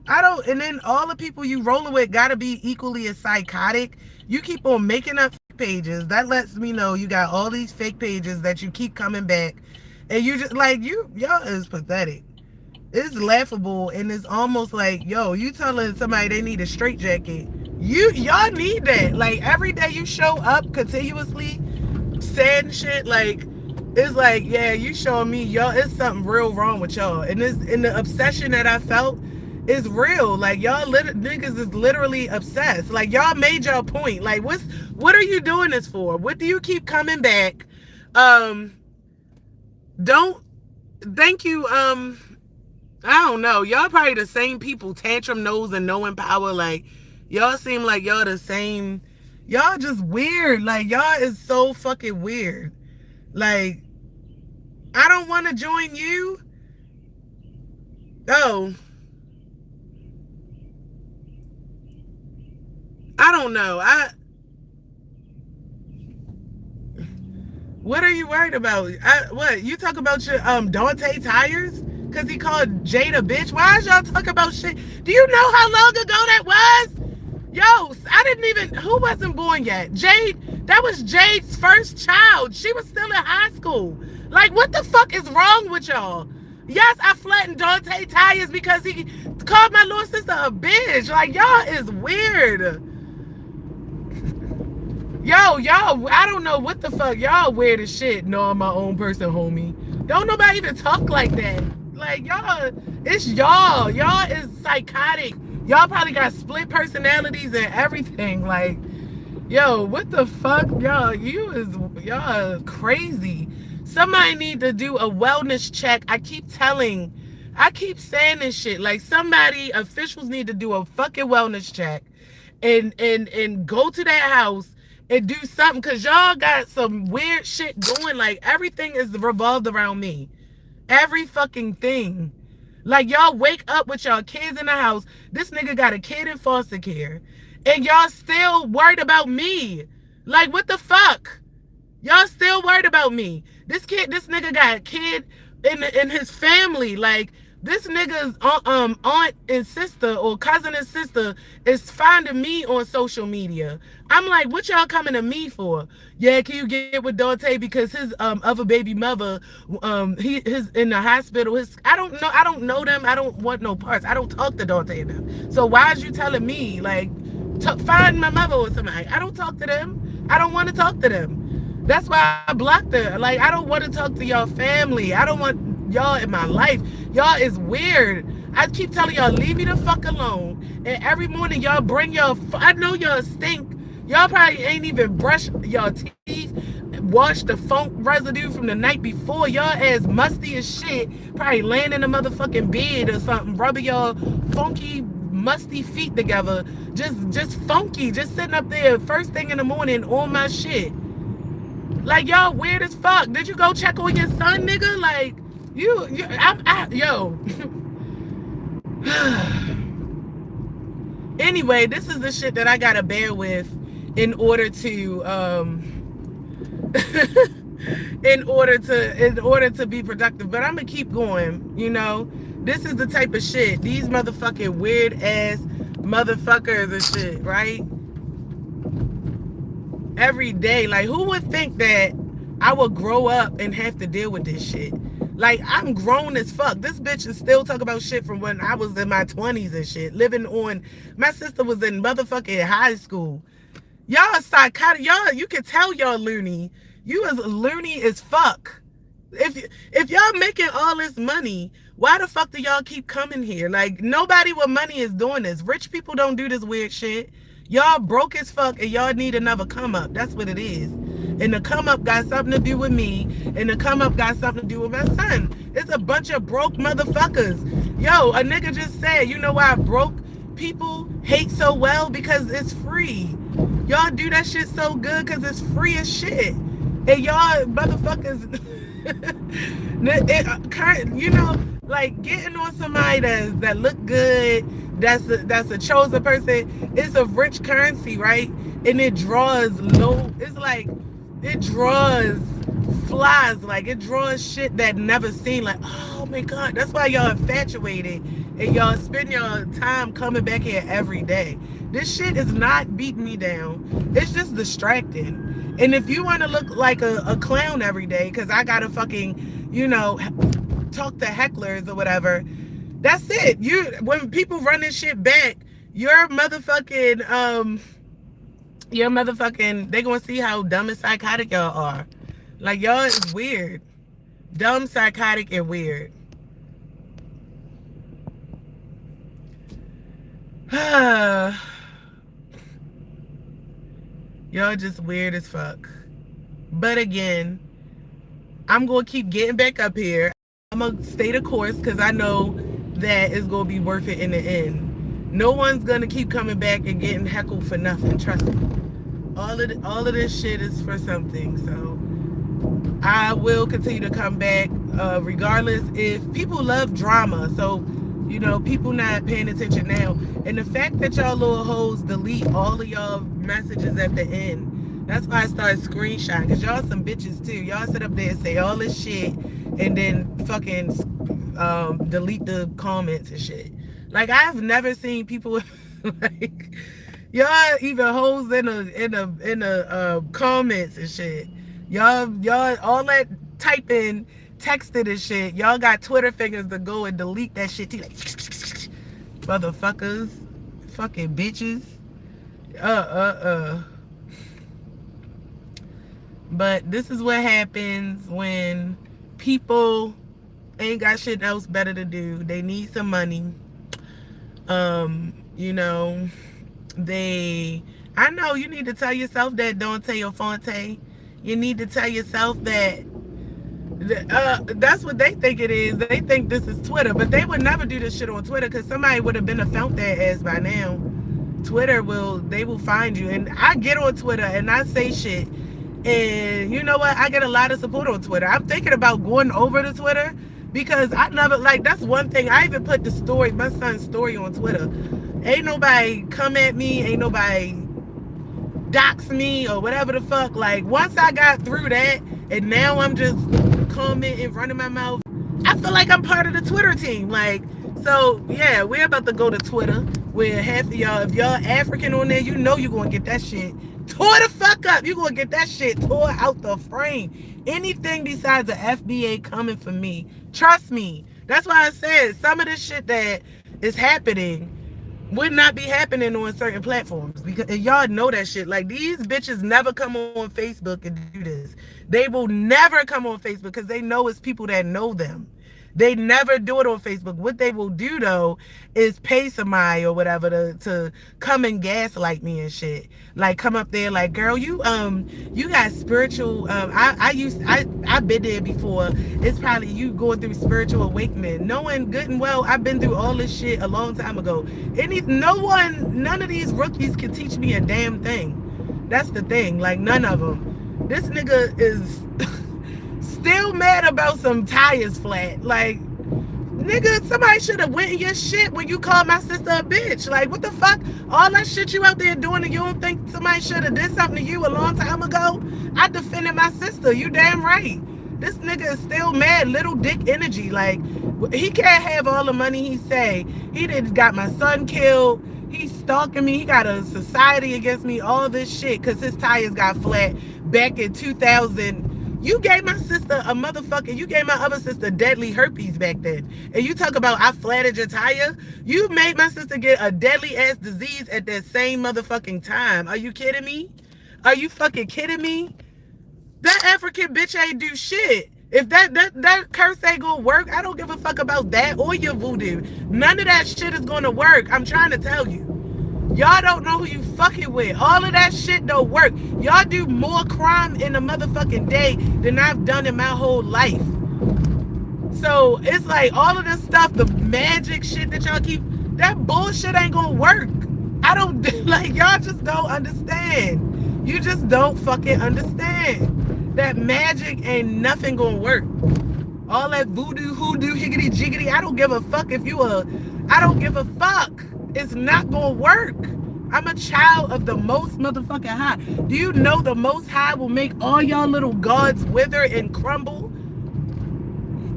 I don't, and then all the people you rolling with gotta be equally as psychotic. You keep on making up fake pages. That lets me know you got all these fake pages that you keep coming back. And you just, like, y'all is pathetic. It's laughable, and it's almost like, yo, you telling somebody they need a straitjacket. Y'all need that. Like, every day you show up continuously, sad and shit, like, it's like, yeah, you showing me, y'all, it's something real wrong with y'all. And the obsession that I felt is real. Like, y'all niggas is literally obsessed. Like, y'all made y'all point. Like, what are you doing this for? What do you keep coming back? Don't, thank you, I don't know. Y'all probably the same people, tantrum nose and knowing power. Like, y'all seem like y'all the same. Y'all just weird. Like, y'all is so fucking weird. Like, I don't want to join you. Oh, I don't know. What are you worried about? What you talk about your Dante tires? Cause he called Jade a bitch. Why is y'all talking about shit? Do you know how long ago that was? Yo, I didn't even. Who wasn't born yet? Jade. That was Jade's first child. She was still in high school. Like, what the fuck is wrong with y'all? Yes, I flattened Dante tires because he called my little sister a bitch. Like, y'all is weird. Y'all, I don't know what the fuck. Y'all weird as shit. No, I'm my own person, homie. Don't nobody even talk like that. Like, y'all, it's y'all. Y'all is psychotic. Y'all probably got split personalities and everything. Like, yo, what the fuck? Y'all crazy. Somebody need to do a wellness check. I keep saying this shit. Like, somebody, officials need to do a fucking wellness check and go to that house and do something, because y'all got some weird shit going. Like, everything is revolved around me. Every fucking thing. Like, y'all wake up with y'all kids in the house. This nigga got a kid in foster care. And y'all still worried about me. Like, what the fuck? Y'all still worried about me. This nigga got a kid in his family. Like, this nigga's aunt and sister or cousin and sister is finding me on social media. I'm like, what y'all coming to me for? Yeah, can you get with Dante because his other baby mother, his in the hospital. I don't know them. I don't want no parts. I don't talk to Dante and them. So why is you telling me, like, find my mother or somebody? I don't talk to them. I don't want to talk to them. That's why I blocked her. Like, I don't want to talk to y'all family. I don't want y'all in my life. Y'all is weird. I keep telling y'all, leave me the fuck alone. And every morning y'all bring y'all, I know y'all stink. Y'all probably ain't even brush y'all teeth, wash the funk residue from the night before. Y'all ass musty as shit. Probably laying in a motherfucking bed or something, rubbing y'all funky, musty feet together. Just funky, just sitting up there first thing in the morning on my shit. Like, y'all weird as fuck. Did you go check on your son, nigga? Like, yo. Anyway, this is the shit that I gotta bear with in order to in order to be productive. But I'm gonna keep going, you know. This is the type of shit. These motherfucking weird ass motherfuckers and shit, right? Every day. Like, who would think that I would grow up and have to deal with this shit? Like, I'm grown as fuck. This bitch is still talking about shit from when I was in my 20s and shit. Living on, my sister was in motherfucking high school. Y'all psychotic. Y'all, you can tell y'all loony. You is loony as fuck. If y'all making all this money, why the fuck do y'all keep coming here? Like, nobody with money is doing this. Rich people don't do this weird shit. Y'all broke as fuck and y'all need another come up. That's what it is. And the come up got something to do with me. And the come up got something to do with my son. It's a bunch of broke motherfuckers. Yo, a nigga just said, you know why broke people hate so well? Because it's free. Y'all do that shit so good because it's free as shit. And y'all motherfuckers, you know, like, getting on somebody that look good, that's a chosen person, it's a rich currency, right? And it draws low, it's like, it draws flies, like, it draws shit that never seen, like, oh my God, that's why y'all infatuated and y'all spend your time coming back here every day. This shit is not beating me down. It's just distracting. And if you want to look like a clown every day, because I gotta fucking, you know, talk to hecklers or whatever, that's it. When people run this shit back, you're motherfucking, they gonna see how dumb and psychotic y'all are. Like, y'all is weird. Dumb, psychotic, and weird. Y'all just weird as fuck. But again, I'm gonna keep getting back up here. I'm gonna stay the course because I know that it's gonna be worth it in the end. No one's gonna keep coming back and getting heckled for nothing. Trust me. All of this shit is for something. So I will continue to come back regardless. If people love drama, so you know, people not paying attention now. And the fact that y'all little hoes delete all of y'all messages at the end, That's why I started screenshotting, because y'all some bitches too. Y'all sit up there and say all this shit and then fucking delete the comments and shit. Like, I've never seen people like y'all even hoes in the comments and shit. Y'all all that typing, texting and shit. Y'all got Twitter fingers to go and delete that shit too. Like motherfuckers, fucking bitches. Uh. But this is what happens when people ain't got shit else better to do. They need some money. You know, I know you need to tell yourself that don't tell your Fonte. You need to tell yourself that that's what they think it is. They think this is Twitter, but they would never do this shit on Twitter because somebody would have been found their ass by now. They will find you. And I get on Twitter and I say shit. And you know what? I get a lot of support on Twitter. I'm thinking about going over to Twitter because I never, like, that's one thing. I even put my son's story on Twitter. Ain't nobody come at me. Ain't nobody dox me or whatever the fuck. Like, once I got through that and now I'm just commenting, running my mouth, I feel like I'm part of the Twitter team. Like, so yeah, we're about to go to Twitter where half of y'all, if y'all African on there, you know you're going to get that shit tore the fuck up. You're going to get that shit tore out the frame. Anything besides the FBA coming for me, trust me. That's why I said some of the shit that is happening would not be happening on certain platforms because y'all know that shit. Like, these bitches never come on Facebook and do this. They will never come on Facebook because they know it's people that know them. They never do it on Facebook. What they will do though is pay somebody or whatever to come and gaslight me and shit. Like, come up there like, girl, you got spiritual. I've been there before. It's probably you going through spiritual awakening, knowing good and well I've been through all this shit a long time ago. None of these rookies can teach me a damn thing. That's the thing. Like, none of them. This nigga is still mad about some tires flat. Like, nigga, somebody should have went in your shit when you called my sister a bitch. Like, what the fuck? All that shit you out there doing and you don't think somebody should have did something to you a long time ago? I defended my sister. You damn right. This nigga is still mad. Little dick energy. Like, he can't have all the money he say. He did got my son killed. He's stalking me. He got a society against me. All this shit because his tires got flat back in 2000. You gave my sister you gave my other sister deadly herpes back then. And you talk about I flattered your tire? You made my sister get a deadly ass disease at that same motherfucking time. Are you kidding me? Are you fucking kidding me? That African bitch ain't do shit. If that curse ain't gonna work, I don't give a fuck about that or your voodoo. None of that shit is gonna work. I'm trying to tell you. Y'all don't know who you fucking with. All of that shit don't work. Y'all do more crime in a motherfucking day than I've done in my whole life. So it's like all of this stuff, the magic shit that y'all keep, that bullshit ain't gonna work. I don't, like, y'all just don't understand. You just don't fucking understand. That magic ain't nothing gonna work. All that voodoo, hoodoo, higgity, jiggity, I don't give a fuck I don't give a fuck. It's not gonna work. I'm a child of the Most motherfucking High. Do you know the Most High will make all y'all little gods wither and crumble?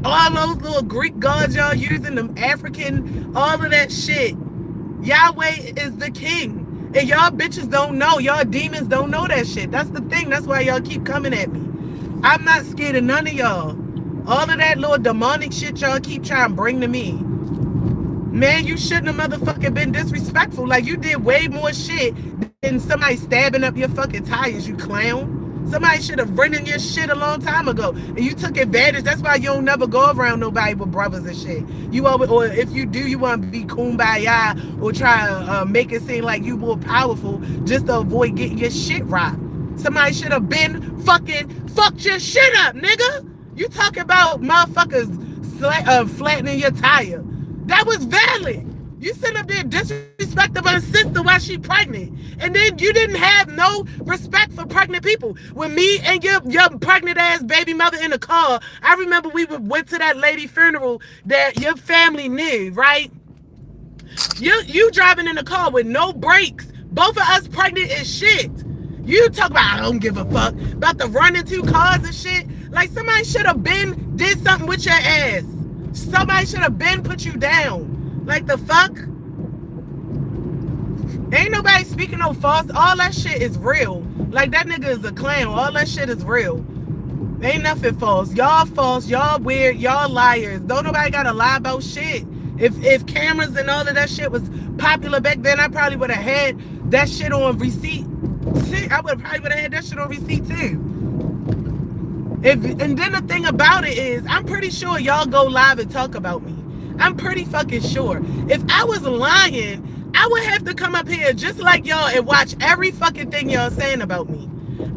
All those little Greek gods y'all using, them African, all of that shit. Yahweh is the king. And y'all bitches don't know. Y'all demons don't know that shit. That's the thing. That's why y'all keep coming at me. I'm not scared of none of y'all. All of that little demonic shit y'all keep trying to bring to me. Man, you shouldn't have motherfucking been disrespectful. Like, you did way more shit than somebody stabbing up your fucking tires, you clown. Somebody should have rented your shit a long time ago. And you took advantage. That's why you don't never go around nobody with brothers and shit. You always, or if you do, you want to be kumbaya or try to make it seem like you more powerful just to avoid getting your shit robbed. Somebody should have been fucked your shit up, nigga. You talking about motherfuckers flattening your tire. That was valid. You sitting up there disrespecting my sister while she pregnant. And then you didn't have no respect for pregnant people. When me and your pregnant ass baby mother in the car, I remember we went to that lady funeral that your family knew, right? You driving in the car with no brakes. Both of us pregnant as shit. You talk about I don't give a fuck about the running two cars and shit. Like somebody should have been did something with your ass. Somebody should have been put you down. Like the fuck? Ain't nobody speaking no false. All that shit is real. Like that nigga is a clown. All that shit is real. Ain't nothing false. Y'all y'all weird, y'all liars. Don't nobody gotta lie about shit. If cameras and all of that shit was popular back then, I probably would have had that shit on receipt. I would have had that shit on receipt too. And then the thing about it is, I'm pretty sure y'all go live and talk about me. I'm pretty fucking sure. If I was lying, I would have to come up here just like y'all and watch every fucking thing y'all saying about me.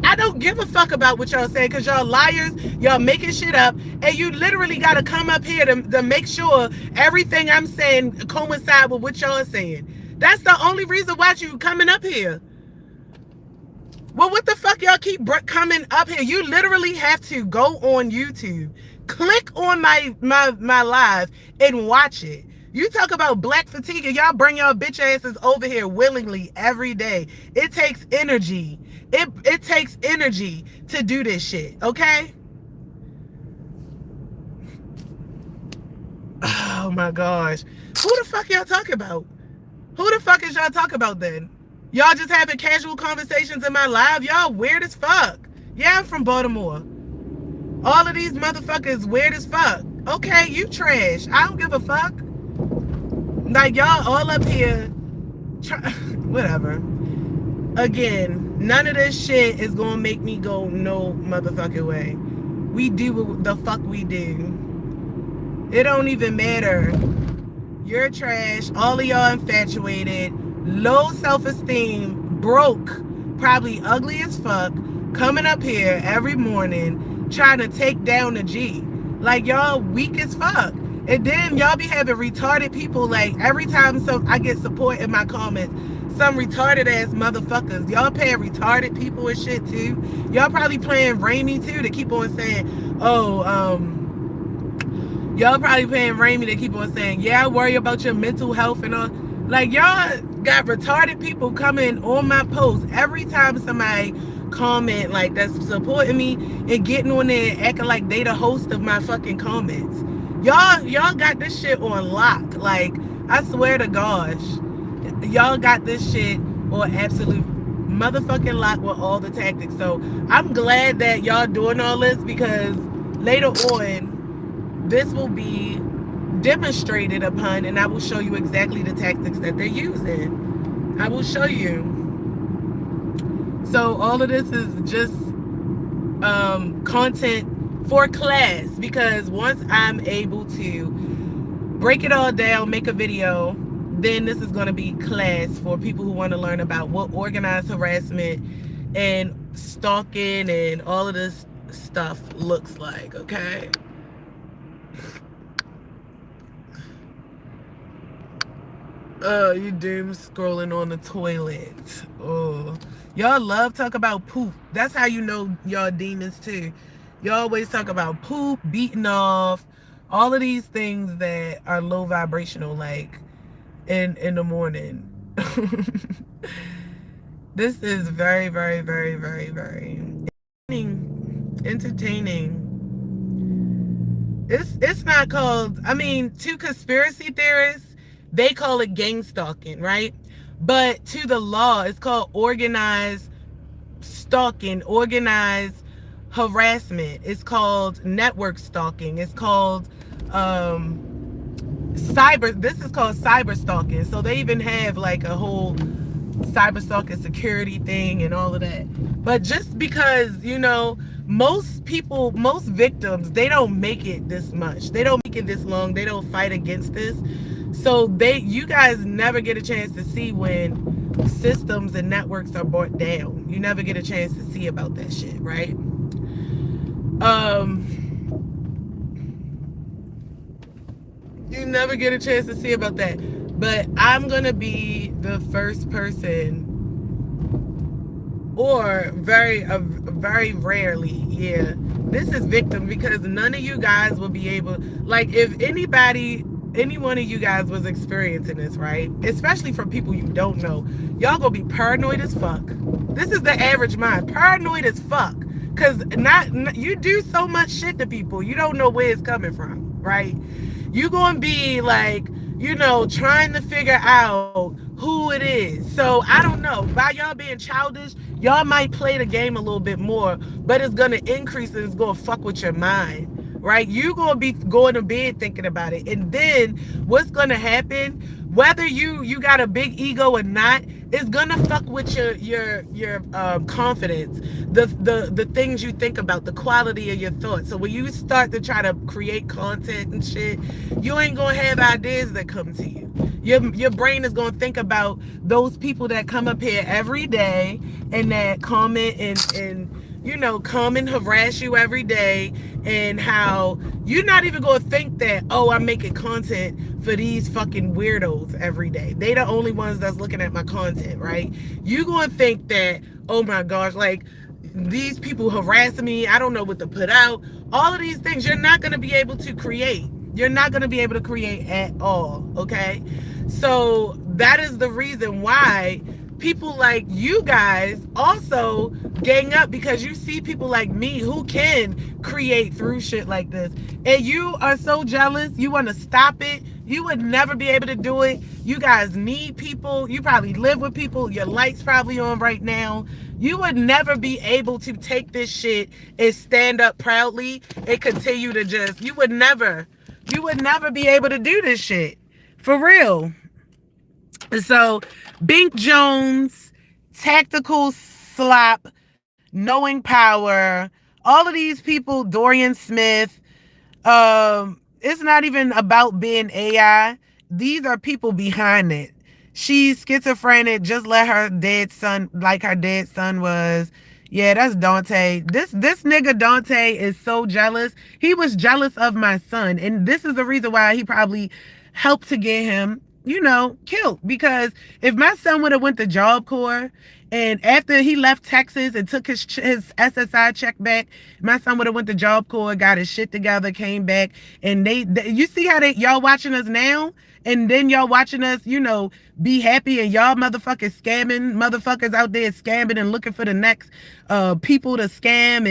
I don't give a fuck about what y'all saying because y'all liars, y'all making shit up, and you literally got to come up here to make sure everything I'm saying coincide with what y'all are saying. That's the only reason why you coming up here. Well, what the fuck y'all keep coming up here? You literally have to go on YouTube, click on my live, and watch it. You talk about black fatigue, and y'all bring y'all bitch asses over here willingly every day. It takes energy. It takes energy to do this shit, okay? Oh my gosh. Who the fuck y'all talking about? Who the fuck is y'all talking about then? Y'all just having casual conversations in my live? Y'all weird as fuck. Yeah, I'm from Baltimore. All of these motherfuckers weird as fuck. Okay, you trash. I don't give a fuck. Like, y'all all up here. Whatever. Again, none of this shit is gonna make me go no motherfucking way. We do what the fuck we do. It don't even matter. You're trash. All of y'all infatuated. Low self-esteem. Broke. Probably ugly as fuck. Coming up here every morning trying to take down the G. Like, y'all weak as fuck. And then y'all be having retarded people. Like, every time I get support in my comments, some retarded ass motherfuckers. Y'all paying retarded people and shit too. Y'all probably playing Raimi too to keep on saying, y'all probably paying Raimi to keep on saying, yeah, I worry about your mental health and all. Like, y'all got retarded people coming on my post every time somebody comment like that's supporting me and getting on there and acting like they the host of my fucking comments. Y'all got this shit on lock. Like, I swear to gosh. Y'all got this shit on absolute motherfucking lock with all the tactics. So I'm glad that y'all doing all this because later on this will be demonstrated upon and I will show you exactly the tactics that they're using. I will show you. So all of this is just content for class because once I'm able to break it all down, make a video, then this is going to be class for people who want to learn about what organized harassment and stalking and all of this stuff looks like, okay? You doom scrolling on the toilet. Oh, y'all love talk about poop. That's how you know y'all demons too. Y'all always talk about poop, beating off, all of these things that are low vibrational, like in the morning. This is very, very, very, very, very entertaining. It's not called, I mean, to conspiracy theorists, they call it gangstalking, right? But to the law, it's called organized stalking, organized harassment. It's called network stalking. It's called this is called cyber stalking. So they even have like a whole cyber stalking security thing and all of that. But just because, you know, most people, most victims, they don't make it this much. They don't make it this long. They don't fight against this. So you guys never get a chance to see when systems and networks are brought down. You never get a chance to see about that shit, right? You never get a chance to see about that. But I'm gonna be the first person, or very rarely, yeah. This is victim because none of you guys will be able, like, if any one of you guys was experiencing this, right? Especially from people you don't know, y'all gonna be paranoid as fuck. This is the average mind. Paranoid as fuck. Cause not you do so much shit to people, you don't know where it's coming from, right? You gonna be like, trying to figure out who it is. So I don't know. By y'all being childish, y'all might play the game a little bit more, but it's gonna increase and it's gonna fuck with your mind. Right? You gonna be going to bed thinking about it. And then what's gonna happen, whether you got a big ego or not, it's gonna fuck with your confidence, the things you think about, the quality of your thoughts. So when you start to try to create content and shit, you ain't gonna have ideas that come to you. Your brain is gonna think about those people that come up here every day and that comment and come and harass you every day, and how you're not even gonna think that, oh, I'm making content for these fucking weirdos every day. They the only ones that's looking at my content, right? You gonna think that, oh my gosh, like these people harassing me, I don't know what to put out. All of these things you're not gonna be able to create. You're not gonna be able to create at all, okay? So that is the reason why people like you guys also gang up, because you see people like me who can create through shit like this, and you are so jealous. You want to stop it. You would never be able to do it. You guys need people. You probably live with people. Your lights probably on right now. You would never be able to take this shit and stand up proudly and continue to just, you would never be able to do this shit for real. So, Bink Jones, Tactical Slop, Knowing Power, all of these people, Dorian Smith, it's not even about being AI. These are people behind it. She's schizophrenic, just let her dead son, like her dead son was. Yeah, that's Dante. This nigga Dante is so jealous. He was jealous of my son. And this is the reason why he probably helped to get him, killed. Because if my son would have went to Job Corps, and after he left Texas and took his SSI check back, my son would have went to Job Corps, got his shit together, came back, and they you see how y'all watching us now, and then y'all watching us, be happy, and y'all motherfuckers out there scamming and looking for the next people to scam,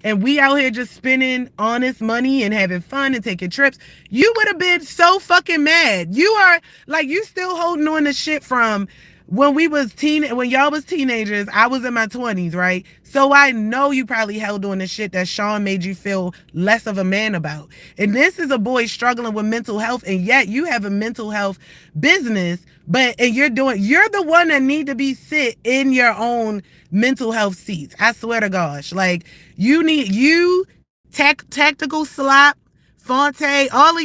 and we out here just spending honest money and having fun and taking trips. You would have been so fucking mad. You are like, you still holding on to shit from when when y'all was teenagers. I was in my 20s, right? So I know you probably held on to shit that Sean made you feel less of a man about. And this is a boy struggling with mental health, and yet you have a mental health business, and you're the one that need to be sit in your own mental health seats. I swear to gosh. Like, Tactical Slop, Fonte, all of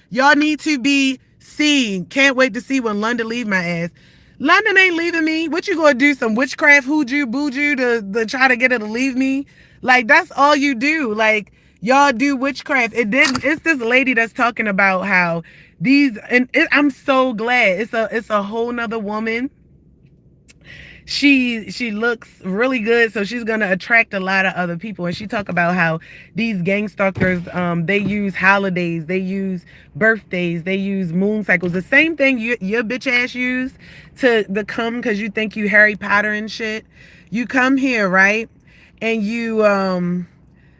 y'all need to be seen. Can't wait to see when London leave my ass. London ain't leaving me. What you gonna do? Some witchcraft hoodoo booju to try to get her to leave me? Like, that's all you do. Like, y'all do witchcraft. It's this lady that's talking about how I'm so glad. It's a whole nother woman. She looks really good, so she's gonna attract a lot of other people. And she talk about how these gangstalkers, they use holidays, they use birthdays, they use moon cycles, the same thing your bitch ass use to come because you think you Harry Potter and shit. You come here, right, and you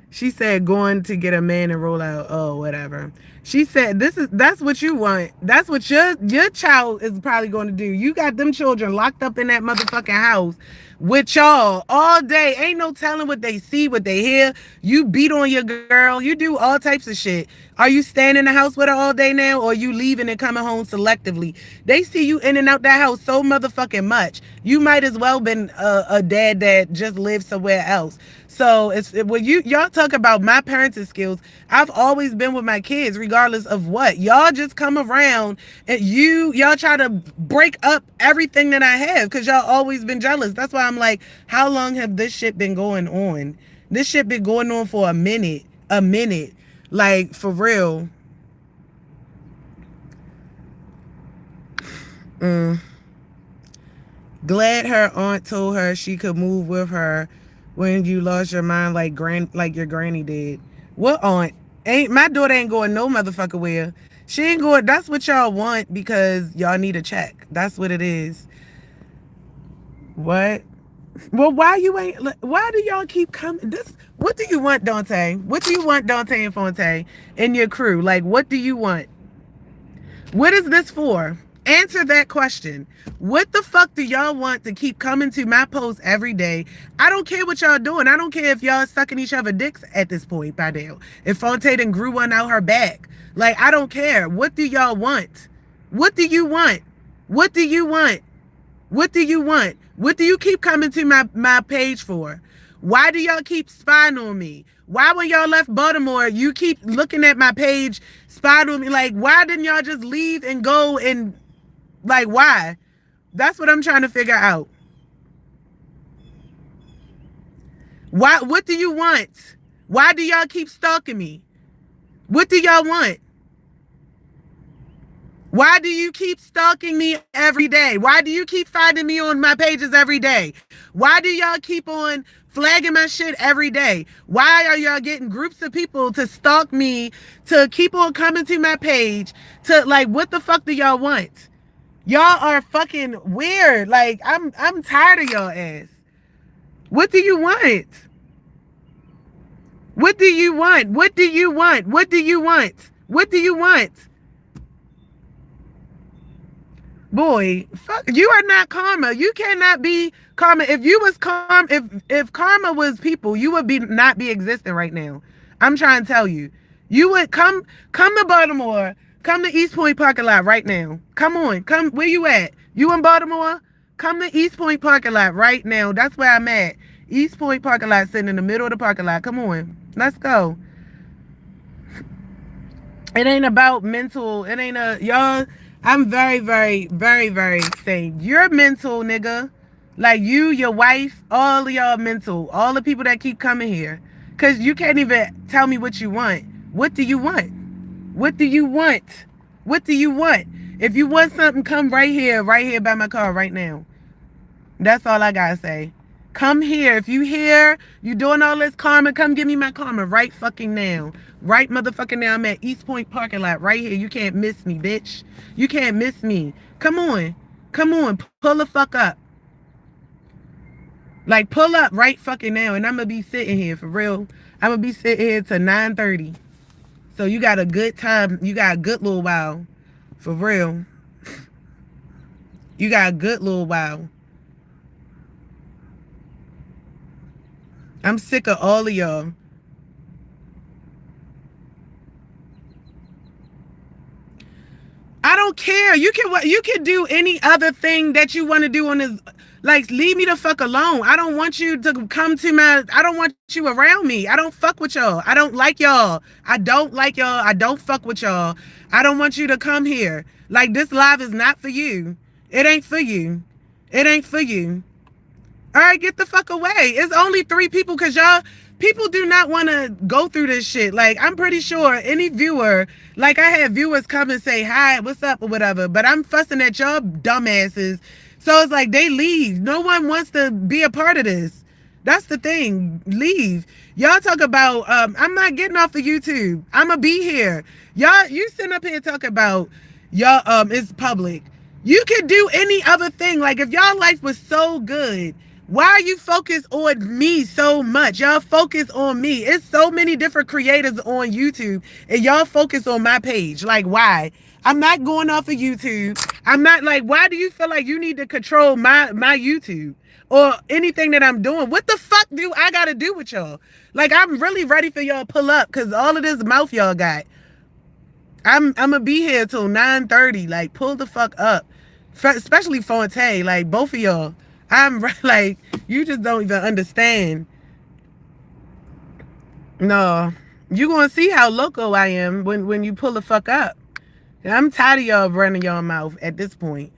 she said going to get a man and roll out. Oh, whatever. She said that's what you want. That's what your child is probably going to do. You got them children locked up in that motherfucking house with y'all all day. Ain't no telling what they see, what they hear. You beat on your girl. You do all types of shit. Are you staying in the house with her all day now, or are you leaving and coming home selectively? They see you in and out that house so motherfucking much. You might as well been a dad that just lived somewhere else. So when y'all talk about my parenting skills, I've always been with my kids regardless of what. Y'all just come around and y'all try to break up everything that I have because y'all always been jealous. That's why I'm like, how long have this shit been going on? This shit been going on for a minute. Like, for real. Glad her aunt told her she could move with her when you lost your mind like your granny did. What aunt? My daughter ain't going no motherfucker where. She ain't going. That's what y'all want because y'all need a check. That's what it is. What? Well, why you ain't? Why do y'all keep coming? This. What do you want, Dante? What do you want, Dante and Fonte, and your crew? Like, what do you want? What is this for? Answer that question. What the fuck do y'all want to keep coming to my post every day? I don't care what y'all doing. I don't care if y'all sucking each other dicks at this point by now. If Fonte done grew one out her back. Like, I don't care. What do y'all want? What do you want? What do you want? What do you want? What do you keep coming to my page for? Why do y'all keep spying on me? Why when y'all left Baltimore, you keep looking at my page, spying on me? Like, why didn't y'all just leave and go and, like, why? That's what I'm trying to figure out. Why? What do you want? Why do y'all keep stalking me? What do y'all want? Why do you keep stalking me every day? Why do you keep finding me on my pages every day? Why do y'all keep on flagging my shit every day? Why are y'all getting groups of people to stalk me, to keep on coming to my page, to, like, what the fuck do y'all want? Y'all are fucking weird. Like, I'm tired of y'all ass. What do you want? What do you want? What do you want? What do you want? What do you want? Boy, fuck, you are not karma. You cannot be karma. If you was karma, if karma was people, you would be not be existing right now. I'm trying to tell you. You would come to Baltimore, come to East Point parking lot right now. Come on, come, where you at? You in Baltimore? Come to East Point parking lot right now. That's where I'm at. East Point parking lot, sitting in the middle of the parking lot. Come on, let's go. It ain't about mental. It ain't a, y'all. I'm very, very, very, very sane. You're mental, nigga. Like, you, your wife, all of y'all mental. All the people that keep coming here. Because you can't even tell me what you want. What do you want? What do you want? What do you want? If you want something, come right here by my car right now. That's all I gotta say. Come here. If you here, you doing all this karma, come give me my karma right fucking now. Right motherfucking now. I'm at East Point parking lot right here. You can't miss me, bitch. You can't miss me. Come on. Come on. Pull the fuck up. Like, pull up right fucking now. And I'm going to be sitting here for real. I'm going to be sitting here till 9:30. So you got a good time. You got a good little while. For real. You got a good little while. I'm sick of all of y'all. I don't care. You can do any other thing that you want to do on this. Like, leave me the fuck alone. I don't want you to come to my, I don't want you around me. I don't fuck with y'all. I don't like y'all. I don't like y'all. I don't fuck with y'all. I don't want you to come here. Like, this live is not for you. It ain't for you. It ain't for you. All right, get the fuck away. It's only 3 people because y'all, people do not want to go through this shit. Like, I'm pretty sure any viewer, like, I had viewers come and say, hi, what's up, or whatever, but I'm fussing at y'all dumbasses. So it's like, they leave. No one wants to be a part of this. That's the thing. Leave. Y'all talk about, I'm not getting off of YouTube. I'm going to be here. Y'all, you sitting up here talking about, y'all, it's public. You could do any other thing. Like, if y'all life was so good, why are you focused on me so much? Y'all focus on me. It's so many different creators on YouTube, and y'all focus on my page. Like, why? I'm not going off of YouTube. I'm not, like, why do you feel like you need to control my YouTube or anything that I'm doing? What the fuck do I got to do with y'all? Like, I'm really ready for y'all to pull up because all of this mouth y'all got. I'm going to be here till 9:30. Like, pull the fuck up. Especially Fonte. Like, both of y'all. I'm like, you just don't even understand. No, you gonna see how loco I am when you pull the fuck up. I'm tired of y'all running y'all mouth at this point.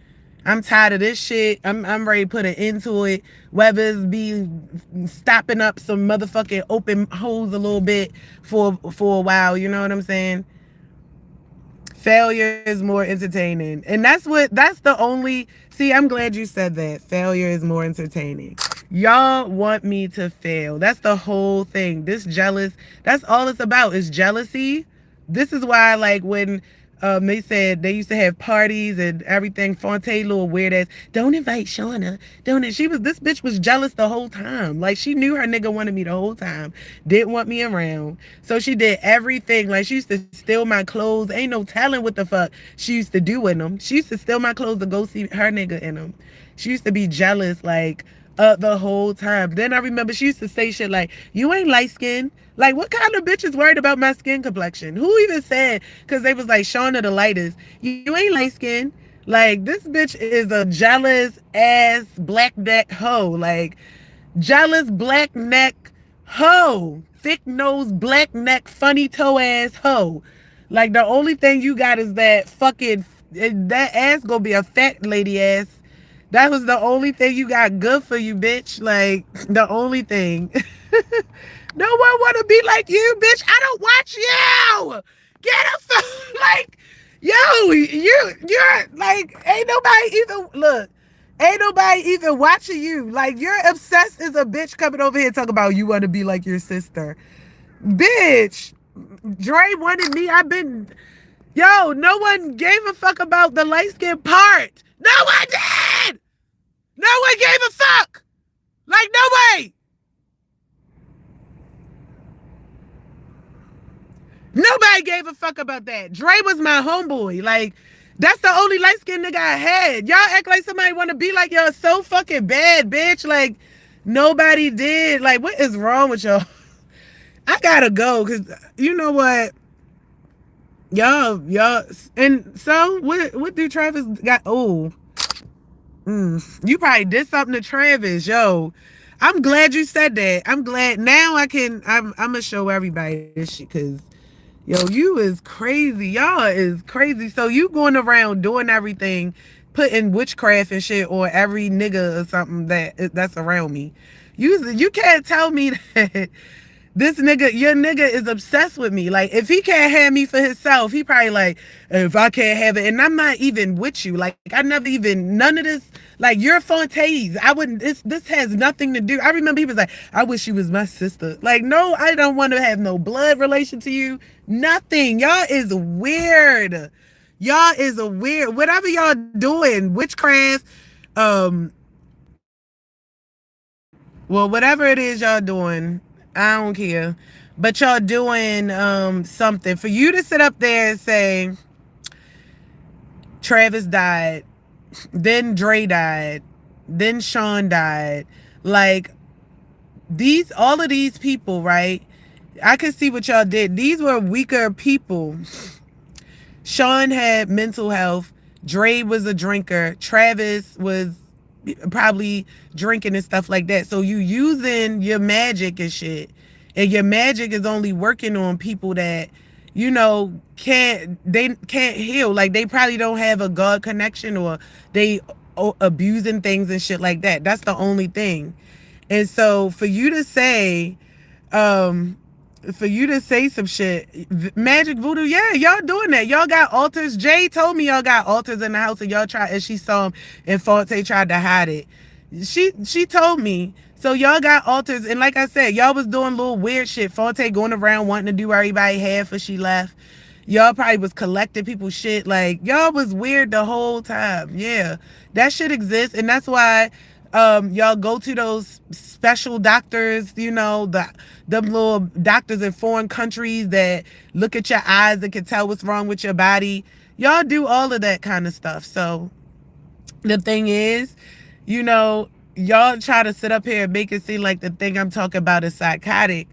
I'm tired of this shit. I'm ready to put an end to it. Whether it's be stopping up some motherfucking open holes a little bit for a while. You know what I'm saying? Failure is more entertaining. And that's the only, see, I'm glad you said that. Failure is more entertaining. Y'all want me to fail. That's the whole thing. This jealous, that's all it's about is jealousy. This is why, like, when They said they used to have parties and everything. Fonte, little weird ass. Don't invite Shauna. Don't. She was this bitch was jealous the whole time. Like she knew her nigga wanted me the whole time. Didn't want me around. So she did everything. Like she used to steal my clothes. Ain't no telling what the fuck she used to do in them. She used to steal my clothes to go see her nigga in them. She used to be jealous like the whole time. Then I remember she used to say shit like, "You ain't light skinned." Like, what kind of bitch is worried about my skin complexion? Who even said? Because they was like, Shauna the lightest. You ain't light skinned. Like, this bitch is a jealous ass black neck hoe. Like, jealous black neck hoe. Thick nose black neck funny toe ass hoe. Like, the only thing you got is that fucking, that ass gonna be a fat lady ass. That was the only thing you got good for you, bitch. Like, the only thing. No one want to be like you, bitch. I don't watch you. Get like, yo, you're like, ain't nobody even look. Ain't nobody even watching you. Like, you're obsessed as a bitch coming over here talking about you want to be like your sister. Bitch. Dre wanted me. I've been, yo, no one gave a fuck about the light skin part. No one did. No one gave a fuck. Like, no way. Nobody gave a fuck about that. Dre was my homeboy. Like, that's the only light skinned nigga I had. Y'all act like somebody want to be like y'all so fucking bad, bitch. Like, nobody did. Like, what is wrong with y'all? I gotta go, because you know what? Y'all, and so, what do Travis got? Oh, you probably did something to Travis, yo. I'm glad you said that. I'm glad now I'm gonna show everybody this shit, because yo, you is crazy. Y'all is crazy. So you going around doing everything, putting witchcraft and shit on every nigga or something that's around me. You can't tell me that this nigga, your nigga is obsessed with me. Like, if he can't have me for himself, he probably like, if I can't have it, and I'm not even with you. Like, I never even, none of this, like, you're Fontaine. I wouldn't, this has nothing to do. I remember he was like, I wish you was my sister. Like, no, I don't want to have no blood relation to you. Nothing. Y'all is weird. Y'all is a weird, whatever y'all doing, witchcraft, well, whatever it is y'all doing, I don't care. But y'all doing something. For you to sit up there and say, Travis died, then Dre died, then Sean died. Like, all of these people, right? I can see what y'all did. These were weaker people. Sean had mental health. Dre was a drinker. Travis was probably drinking and stuff like that. So you using your magic and shit. And your magic is only working on people that, you know, can't heal. Like, they probably don't have a God connection, or they abusing things and shit like that. That's the only thing. And so for you to say, um, some shit, magic voodoo, yeah, y'all doing that. Y'all got altars. Jay told me y'all got altars in the house, and y'all tried, and she saw him, and Fonte tried to hide it. She told me. So y'all got altars, and like I said, y'all was doing little weird shit. Fonte going around wanting to do everybody half before she left. Y'all probably was collecting people's shit. Like, y'all was weird the whole time. Yeah, that shit exists, and that's why y'all go to those special doctors, you know, them little doctors in foreign countries that look at your eyes and can tell what's wrong with your body. Y'all do all of that kind of stuff. So the thing is, you know, y'all try to sit up here and make it seem like the thing I'm talking about is psychotic,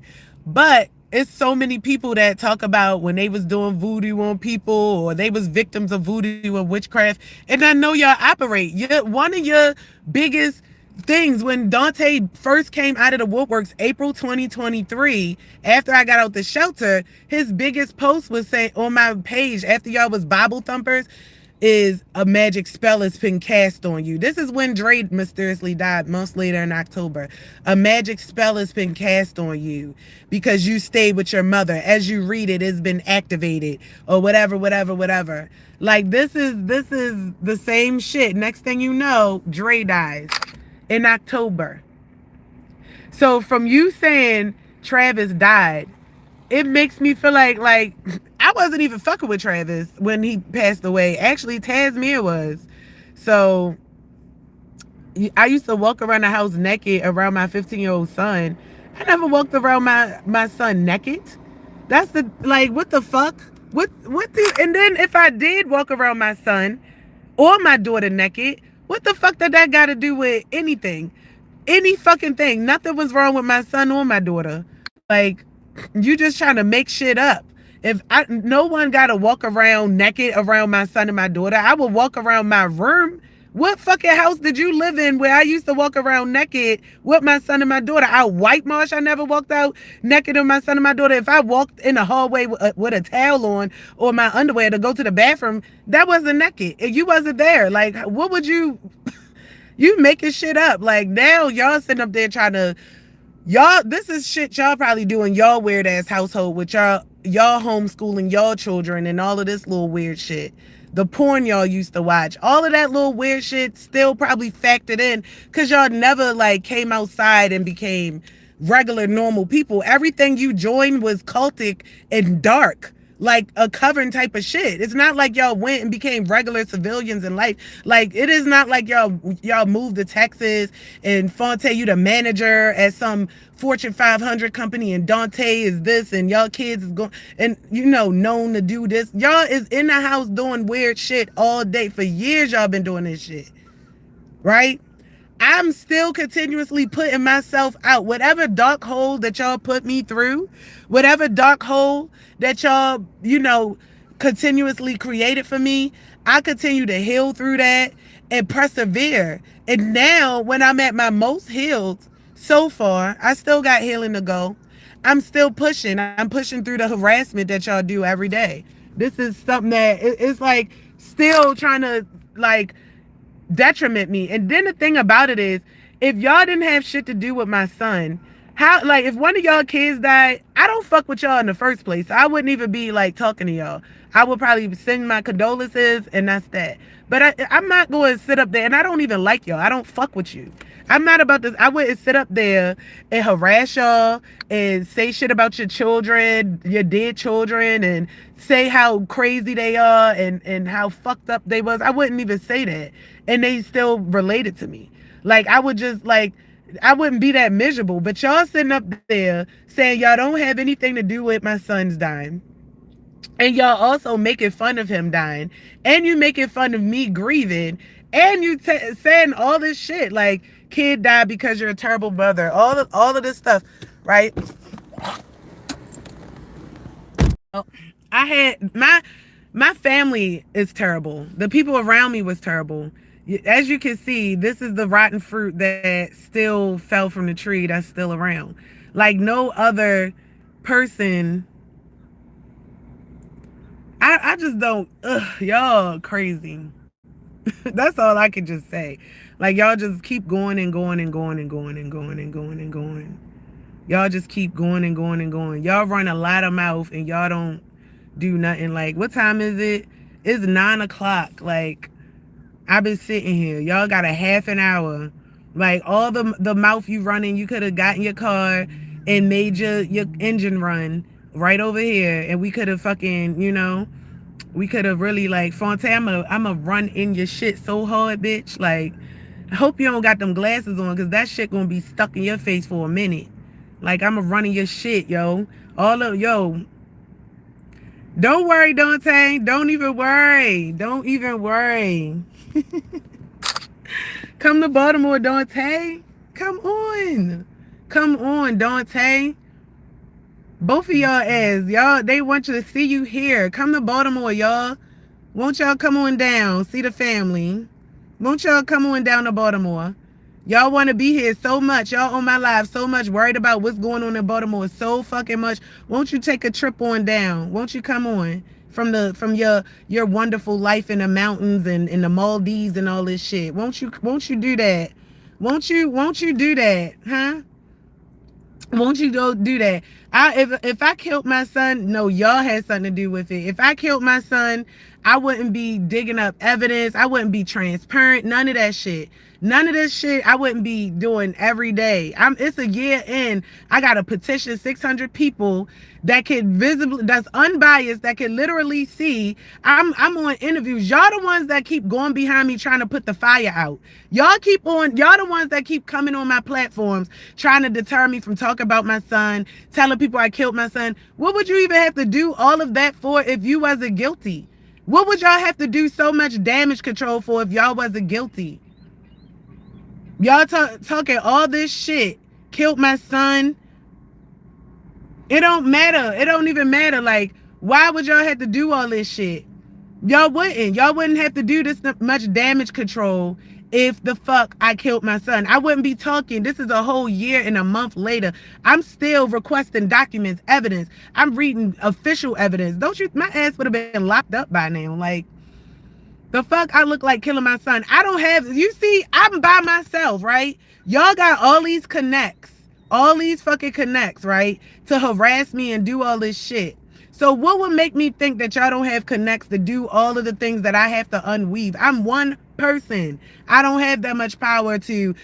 but it's so many people that talk about when they was doing voodoo on people, or they was victims of voodoo and witchcraft. And I know y'all operate. One of your biggest things, when Dante first came out of the woodworks, April 2023, after I got out the shelter, his biggest post was saying on my page, after y'all was Bible thumpers, is a magic spell has been cast on you. This is when Dre mysteriously died months later in October. A magic spell has been cast on you because you stayed with your mother. As you read it, it's been activated, or whatever, whatever, whatever. Like, this is the same shit. Next thing you know, Dre dies in October. So from you saying Travis died, it makes me feel like I wasn't even fucking with Travis when he passed away. Actually, Tasmere was. So I used to walk around the house naked around my 15-year-old son. I never walked around my son naked. That's the like what the fuck? What the and then if I did walk around my son or my daughter naked, what the fuck did that got to do with anything? Any fucking thing. Nothing was wrong with my son or my daughter. Like, you just trying to make shit up. If no one got to walk around naked around my son and my daughter, I would walk around my room. What fucking house did you live in where I used to walk around naked with my son and my daughter? I white marsh. I never walked out naked with my son and my daughter. If I walked in the hallway with a towel on or my underwear to go to the bathroom, that wasn't naked. You wasn't there. Like, what would you? You making shit up. Like now y'all sitting up there trying to y'all this is shit y'all probably doing y'all weird ass household with y'all homeschooling y'all children and all of this little weird shit. The porn y'all used to watch. All of that little weird shit still probably factored in because y'all never like came outside and became regular normal people. Everything you joined was cultic and dark, like a coven type of shit. It's not like y'all went and became regular civilians in life. Like it is not like y'all moved to Texas and Fonte you the manager at some Fortune 500 company and Dante is this and y'all kids is going and known to do this. Y'all is in the house doing weird shit all day. For years y'all been doing this shit. Right? I'm still continuously putting myself out. Whatever dark hole that y'all put me through, whatever dark hole that y'all, continuously created for me, I continue to heal through that and persevere. And now, when I'm at my most healed so far, I still got healing to go. I'm still pushing. I'm pushing through the harassment that y'all do every day. This is something that it's like still trying to like detriment me. And then the thing about it is, if y'all didn't have shit to do with my son, how like if one of y'all kids died, I don't fuck with y'all in the first place. I wouldn't even be like talking to y'all. I would probably send my condolences and that's that. But I'm not going to sit up there and I don't even like y'all. I don't fuck with you. I'm not about this. I wouldn't sit up there and harass y'all and say shit about your children, your dead children, and say how crazy they are and how fucked up they was. I wouldn't even say that. And they still related to me. Like, I would just, like, I wouldn't be that miserable. But y'all sitting up there saying y'all don't have anything to do with my son's dying. And y'all also making fun of him dying. And you making fun of me grieving. And you saying all this shit. Like, kid died because you're a terrible mother. All of this stuff, right? I had my family is terrible. The people around me was terrible. As you can see, this is the rotten fruit that still fell from the tree that's still around. Like no other person. I just don't. Y'all crazy. That's all I can just say. Like y'all just keep going and going and going and going and going and going and going. Y'all just keep going and going and going. Y'all run a lot of mouth and y'all don't do nothing. Like what time is it? It's 9 o'clock. Like I've been sitting here. Y'all got a half an hour. Like all the mouth you running, you could have gotten your car and made your engine run right over here, and we could have fucking, we could have really like Fonte. I'm a run in your shit so hard, bitch. Like I hope you don't got them glasses on, cause that shit gonna be stuck in your face for a minute. Like I'm a running your shit, yo. Don't worry, Dante. Don't even worry. Don't even worry. Come to Baltimore, Dante. Come on. Come on, Dante. Both of y'all ass. Y'all, they want you to see you here. Come to Baltimore, y'all. Won't y'all come on down, see the family? Won't y'all come on down to Baltimore? Y'all want to be here so much. Y'all on my live so much, worried about what's going on in Baltimore so fucking much. Won't you take a trip on down? Won't you come on from your wonderful life in the mountains and in the Maldives and all this shit? Won't you do that? Won't you do that? Huh? Won't you go do that? If I killed my son, no, y'all had something to do with it. If I killed my son, I wouldn't be digging up evidence. I wouldn't be transparent. None of that shit. None of this shit I wouldn't be doing every day. It's a year in. I got to petition 600 people that can visibly, that's unbiased, that can literally see. I'm on interviews. Y'all the ones that keep going behind me trying to put the fire out. Y'all the ones that keep coming on my platforms trying to deter me from talking about my son, telling people I killed my son. What would you even have to do all of that for if you wasn't guilty? What would y'all have to do so much damage control for if y'all wasn't guilty? Y'all talking all this shit. Killed my son. It don't matter. It don't even matter. Like, why would y'all have to do all this shit? Y'all wouldn't. Y'all wouldn't have to do this much damage control if the fuck I killed my son. I wouldn't be talking. This is a whole year and a month later. I'm still requesting documents, evidence. I'm reading official evidence. Don't you? My ass would have been locked up by now. Like, the fuck I look like killing my son. I don't have, you see, I'm by myself, right? Y'all got all these connects, all these fucking connects, right? To harass me and do all this shit. So what would make me think that y'all don't have connects to do all of the things that I have to unweave? I'm one person. I don't have that much power to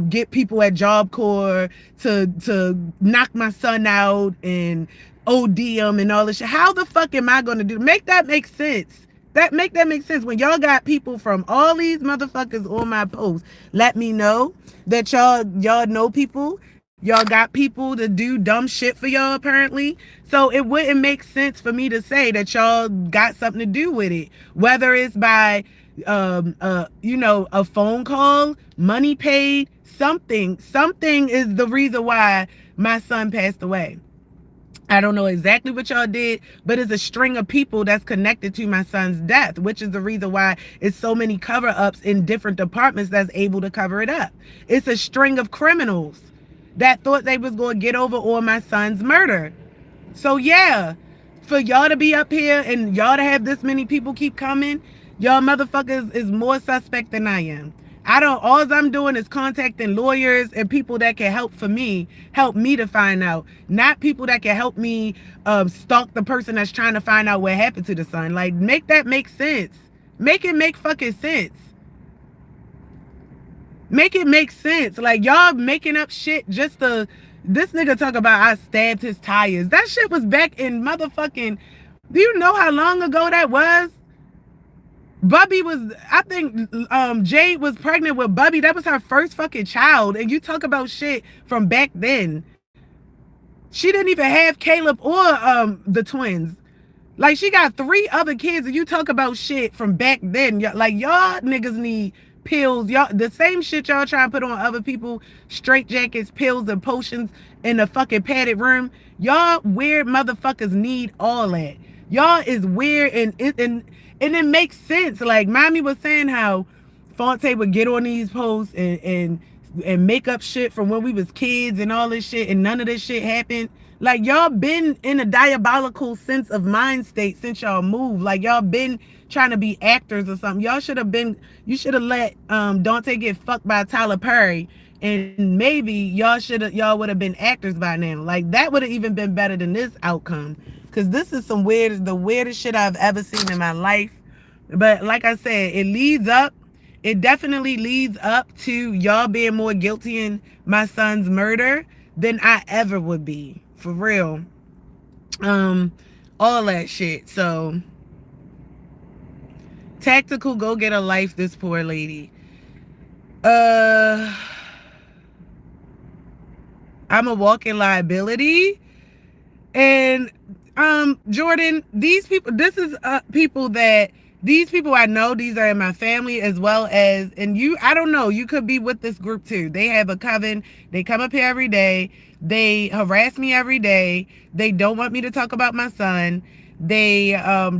get people at Job Corps, to knock my son out and OD him and all this shit. How the fuck am I going to do? Make that make sense. Make that make sense. When y'all got people from all these motherfuckers on my post, let me know that y'all know people. Y'all got people to do dumb shit for y'all, apparently. So it wouldn't make sense for me to say that y'all got something to do with it. Whether it's by, a phone call, money paid, something. Something is the reason why my son passed away. I don't know exactly what y'all did, but it's a string of people that's connected to my son's death, which is the reason why it's so many cover-ups in different departments that's able to cover it up. It's a string of criminals that thought they was going to get over on my son's murder. So yeah, for y'all to be up here and y'all to have this many people keep coming, y'all motherfuckers is more suspect than I am. All I'm doing is contacting lawyers and people that can help me to find out. Not people that can help me stalk the person that's trying to find out what happened to the son. Like, make that make sense. Make it make fucking sense. Make it make sense. Like, y'all making up shit just to... This nigga talk about I stabbed his tires. That shit was back in motherfucking... Do you know how long ago that was? Bubby was, I think Jade was pregnant with Bubby. That was her first fucking child. And you talk about shit from back then. She didn't even have Caleb or the twins. Like, she got 3 other kids and you talk about shit from back then. Like, y'all niggas need pills. Y'all, the same shit y'all trying to put on other people, straight jackets, pills, and potions in a fucking padded room. Y'all weird motherfuckers need all that. Y'all is weird and it makes sense. Like, Mommy was saying how Fonte would get on these posts and make up shit from when we was kids and all this shit, and none of this shit happened. Like, y'all been in a diabolical sense of mind state since y'all moved. Like, y'all been trying to be actors or something. You should have let Dante get fucked by Tyler Perry, and maybe y'all would have been actors by now. Like, that would have even been better than this outcome. Because this is the weirdest shit I've ever seen in my life. But like I said, it definitely leads up to y'all being more guilty in my son's murder than I ever would be. For real. All that shit. So, tactical, go get a life, this poor lady. I'm a walking liability. And Jordan, these people I know, these are in my family, as well as, and you, I don't know, you could be with this group too. They have a coven. They come up here every day. They harass me every day. They don't want me to talk about my son. They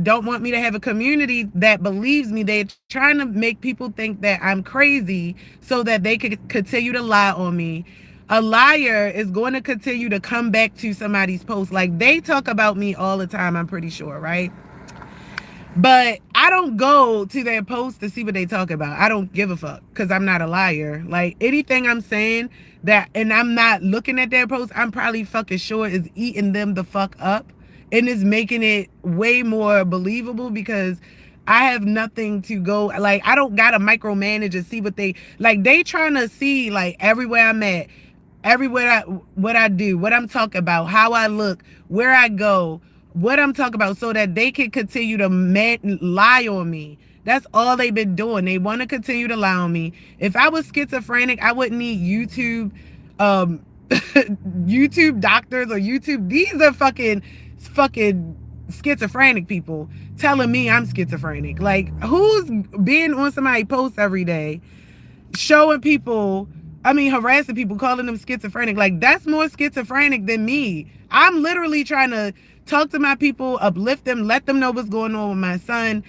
don't want me to have a community that believes me. They're trying to make people think that I'm crazy so that they could continue to lie on me. A liar is going to continue to come back to somebody's post. Like, they talk about me all the time, I'm pretty sure, right? But I don't go to their post to see what they talk about. I don't give a fuck, because I'm not a liar. Like, anything I'm saying and I'm not looking at their post, I'm probably fucking sure is eating them the fuck up. and it's making it way more believable because I have nothing to go, like I don't gotta micromanage and see what they like. They trying to see like everywhere I'm at, everywhere what I do, what I'm talking about, how I look, where I go, what I'm talking about, so that they can continue to lie on me. That's all they've been doing. They want to continue to lie on me. If I was schizophrenic, I wouldn't need YouTube, um, YouTube doctors or YouTube. These are fucking schizophrenic people telling me I'm schizophrenic. Like, who's being on somebody's post every day, showing people, I mean, harassing people, calling them schizophrenic? Like, that's more schizophrenic than me. I'm literally trying to talk to my people, uplift them, let them know what's going on with my son,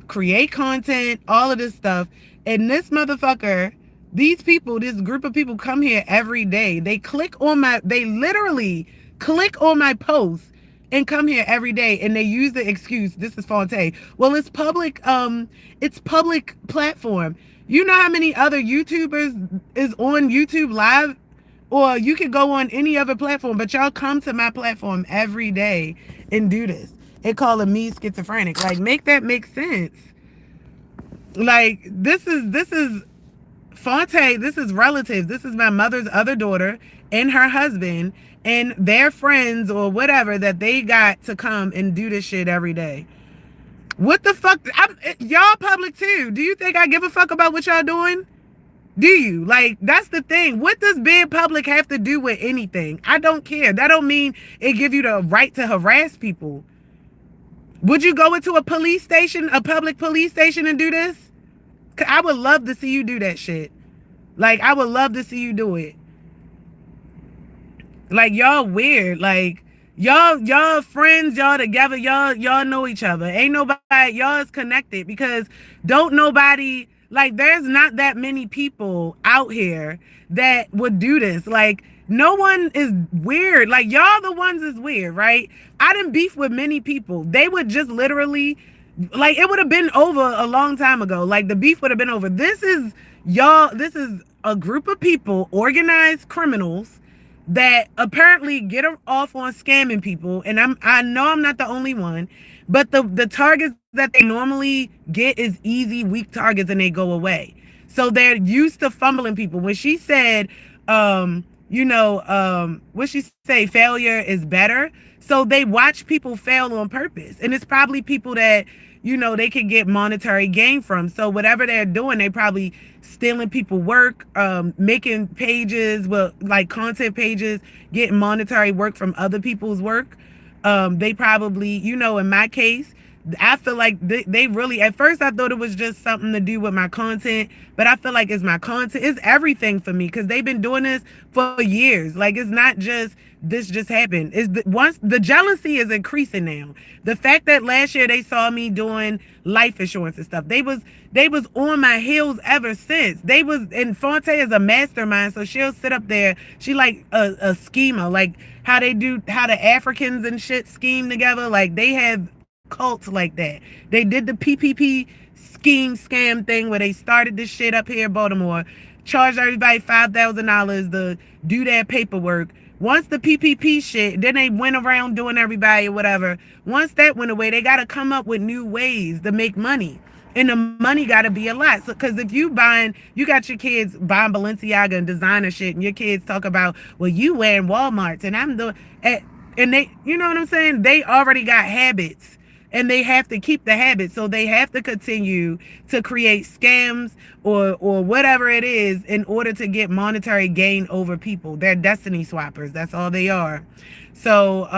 create content, all of this stuff. And this motherfucker, these people, this group of people come here every day. They literally click on my posts and come here every day, and they use the excuse, this is Fonte. Well, it's public platform. You know how many other YouTubers is on YouTube Live? Or you could go on any other platform, but y'all come to my platform every day and do this and calling me schizophrenic. Like, make that make sense. Like, this is Fonte, this is relatives. This is my mother's other daughter and her husband and their friends or whatever that they got to come and do this shit every day. What the fuck? Y'all public too. Do you think I give a fuck about what y'all doing? Do you? Like, that's the thing. What does being public have to do with anything? I don't care. That don't mean it give you the right to harass people. Would you go into a police station, a public police station, and do this? I would love to see you do that shit. Like, I would love to see you do it. Like, y'all weird. Like, y'all friends, y'all together, y'all know each other. Ain't nobody, y'all is connected because don't nobody, like, there's not that many people out here that would do this. Like, no one is weird. Like, y'all the ones is weird, right? I didn't beef with many people. They would just literally, like, it would have been over a long time ago. Like, the beef would have been over. This is a group of people, organized criminals, that apparently get off on scamming people. And I know I'm not the only one, but the targets that they normally get is easy, weak targets, and they go away. So they're used to fumbling people. When she said, what she say, failure is better. So they watch people fail on purpose. And it's probably people that, they could get monetary gain from. So whatever they're doing, they probably stealing people work, making pages, like content pages, getting monetary work from other people's work. They probably, in my case, I feel like they really, at first I thought it was just something to do with my content, but I feel like it's my content. It's everything for me because they've been doing this for years. Like, it's not just, this just happened. Once the jealousy is increasing now. The fact that last year they saw me doing life insurance and stuff, they was on my heels ever since. And Fonte is a mastermind, so she'll sit up there. She like a schemer, like how the Africans and shit scheme together. Like, they have cults like that. They did the PPP scam thing where they started this shit up here in Baltimore, charged everybody $5,000 to do their paperwork. Once the PPP shit, then they went around doing everybody or whatever. Once that went away, they got to come up with new ways to make money. And the money got to be a lot. So, because if you got your kids buying Balenciaga and designer shit, and your kids talk about, well, you wearing Walmarts and I'm doing, and they, you know what I'm saying? They already got habits. And they have to keep the habit. So they have to continue to create scams or whatever it is in order to get monetary gain over people. They're destiny swappers. That's all they are. So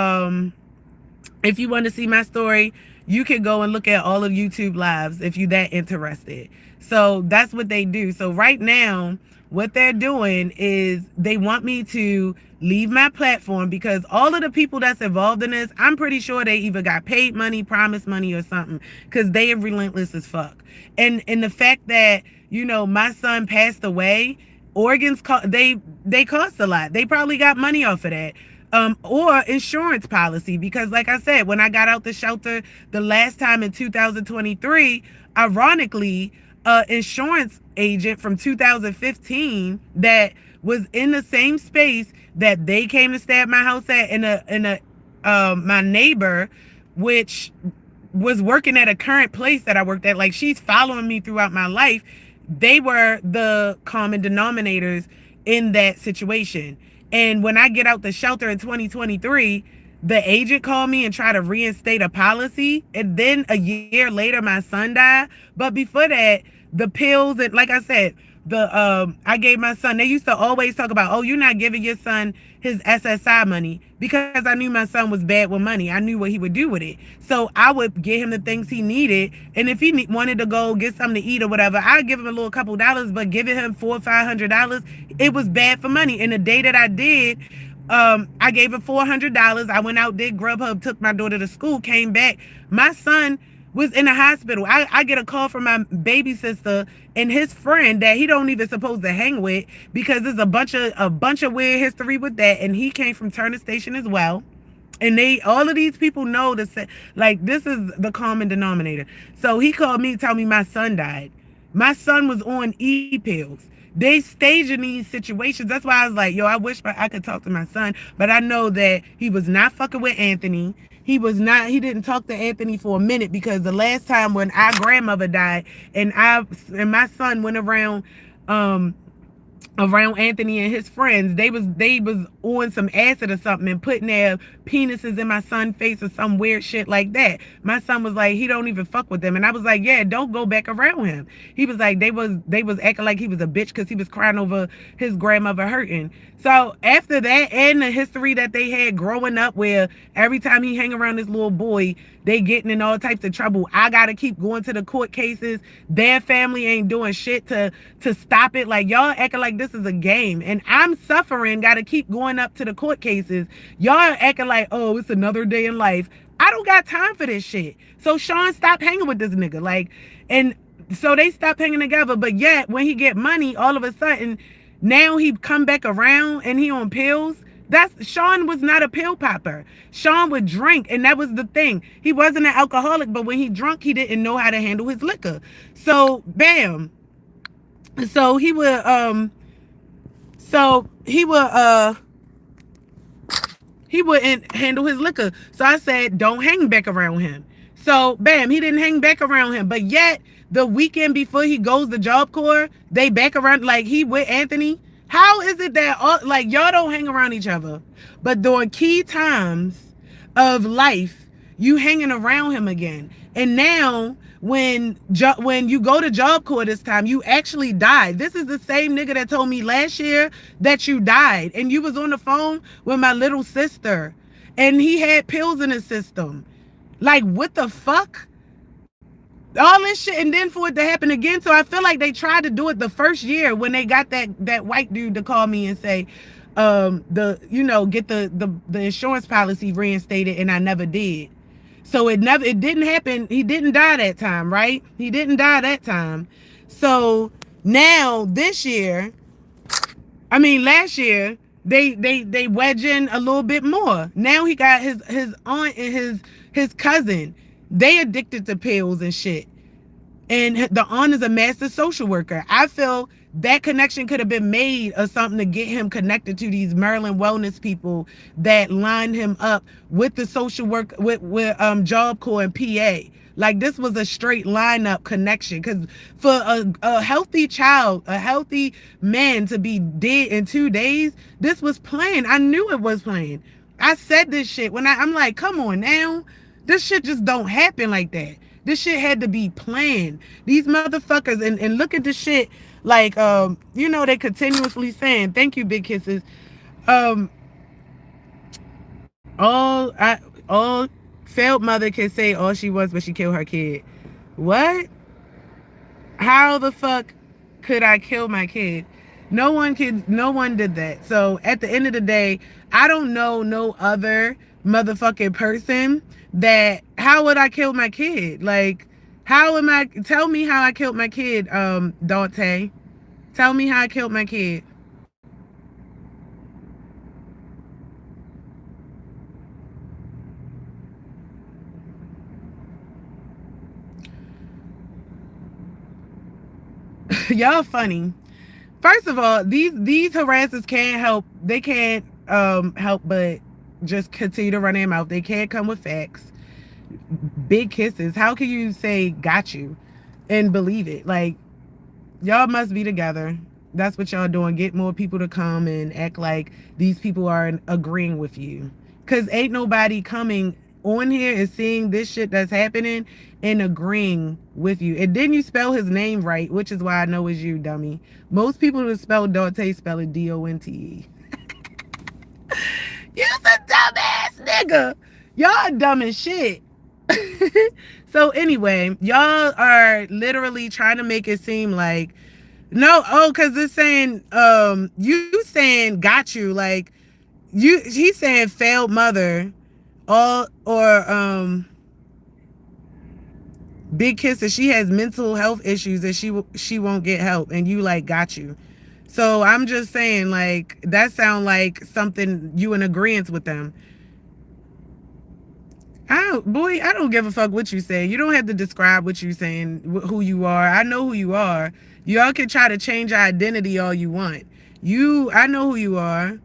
if you want to see my story, you can go and look at all of YouTube lives if you're that interested. So that's what they do. So right now, what they're doing is they want me to leave my platform because all of the people that's involved in this, I'm pretty sure they either got paid money, promised money, or something, because they are relentless as fuck. And the fact that, my son passed away, organs, they cost a lot. They probably got money off of that. Or insurance policy, because like I said, when I got out the shelter the last time in 2023, ironically, insurance agent from 2015 that was in the same space that they came to stay at my house at in a my neighbor, which was working at a current place that I worked at. Like, she's following me throughout my life. They were the common denominators in that situation. And when I get out the shelter in 2023, the agent called me and tried to reinstate a policy. And then a year later, my son died. But before that, the pills, and like I said, I gave my son, they used to always talk about, oh, you're not giving your son his SSI money, because I knew my son was bad with money. I knew what he would do with it. So I would get him the things he needed. And if he wanted to go get something to eat or whatever, I'd give him a little couple dollars, but giving him $400 or $500, it was bad for money. And the day that I did, I gave him $400. I went out, did Grubhub, took my daughter to school, came back. My son was in the hospital. I get a call from my baby sister and his friend that he don't even supposed to hang with, because there's a bunch of weird history with that, and he came from Turner Station as well. And all of these people know that, like, this is the common denominator. So he called me, tell me my son died. My son was on pills. They staging these situations. That's why I was like, yo, I wish I could talk to my son, but I know that he was not fucking with Anthony. He didn't talk to Anthony for a minute, because the last time when our grandmother died and my son went around Anthony and his friends, they was on some acid or something and putting their penises in my son's face or some weird shit like that. My son was like, he don't even fuck with them. And I was like, yeah, don't go back around him. He was like, they was acting like he was a bitch because he was crying over his grandmother hurting. So after that, and the history that they had growing up, where every time he hang around this little boy, they getting in all types of trouble. I gotta keep going to the court cases. Their family ain't doing shit to stop it. Like, y'all acting like this is a game, and I'm suffering. Gotta keep going up to the court cases. Y'all acting like, oh, it's another day in life. I don't got time for this shit. So Sean stopped hanging with this nigga. Like, and so they stopped hanging together. But yet, when he get money, all of a sudden, now he come back around and he on pills. Sean was not a pill popper. Sean would drink, and that was the thing. He wasn't an alcoholic, but when he drunk, he didn't know how to handle his liquor. So, bam. So he would handle his liquor. So I said, don't hang back around him. So, bam, he didn't hang back around him. But yet, the weekend before he goes to Job Corps, they back around, like, he with Anthony. How is it that, like, y'all don't hang around each other, but during key times of life, you hanging around him again? And now, when you go to Job Corps this time, you actually died. This is the same nigga that told me last year that you died. And you was on the phone with my little sister, and he had pills in his system. Like, what the fuck? All this shit, and then for it to happen again. So I feel like they tried to do it the first year when they got that white dude to call me and say, get the insurance policy reinstated, and I never did. So it didn't happen. He didn't die that time, right? He didn't die that time. So now last year, they wedge in a little bit more. Now he got his aunt and his cousin. They addicted to pills and shit. And the aunt is a master social worker. I feel that connection could have been made or something to get him connected to these Maryland wellness people that line him up with the social work, with Job Corps and PA. Like, this was a straight lineup connection. Because for a healthy child, a healthy man to be dead in 2 days, this was planned. I knew it was planned. I said this shit when I'm like, come on now. This shit just don't happen like that. This shit had to be planned. These motherfuckers, and look at the shit, like, they continuously saying, thank you, Big Kisses. All failed mother can say all she wants, but she killed her kid. What? How the fuck could I kill my kid? No one did that. So at the end of the day, I don't know no other motherfucking person that, how would I kill my kid? Like, tell me how I killed my kid, Dante. Tell me how I killed my kid. Y'all funny. First of all, these harassers can't help. They can't help but just continue to run their mouth. They can't come with facts. Big kisses. How can you say got you and believe it? Like, y'all must be together. That's what y'all doing. Get more people to come and act like these people are agreeing with you. Because ain't nobody coming on here and seeing this shit that's happening and agreeing with you. And didn't you spell his name right? Which is why I know it's you, dummy. Most people who spell Dante spell it Donte. You's a dumbass nigga. Y'all dumb as shit. So anyway, y'all are literally trying to make it seem like no, because it's saying you saying got you, like he's saying failed mother or big kisses, she has mental health issues and she won't get help, and you like got you. So I'm just saying, like, that sound like something you in agreement with them. I don't give a fuck what you say. You don't have to describe what you saying, who you are. I know who you are. Y'all can try to change your identity all you want. I know who you are.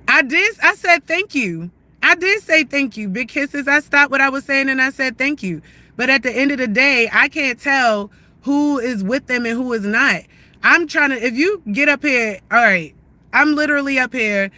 I said thank you. I did say thank you. Big kisses. I stopped what I was saying and I said thank you. But at the end of the day, I can't tell who is with them and who is not. I'm trying to, if you get up here, all right, I'm literally up here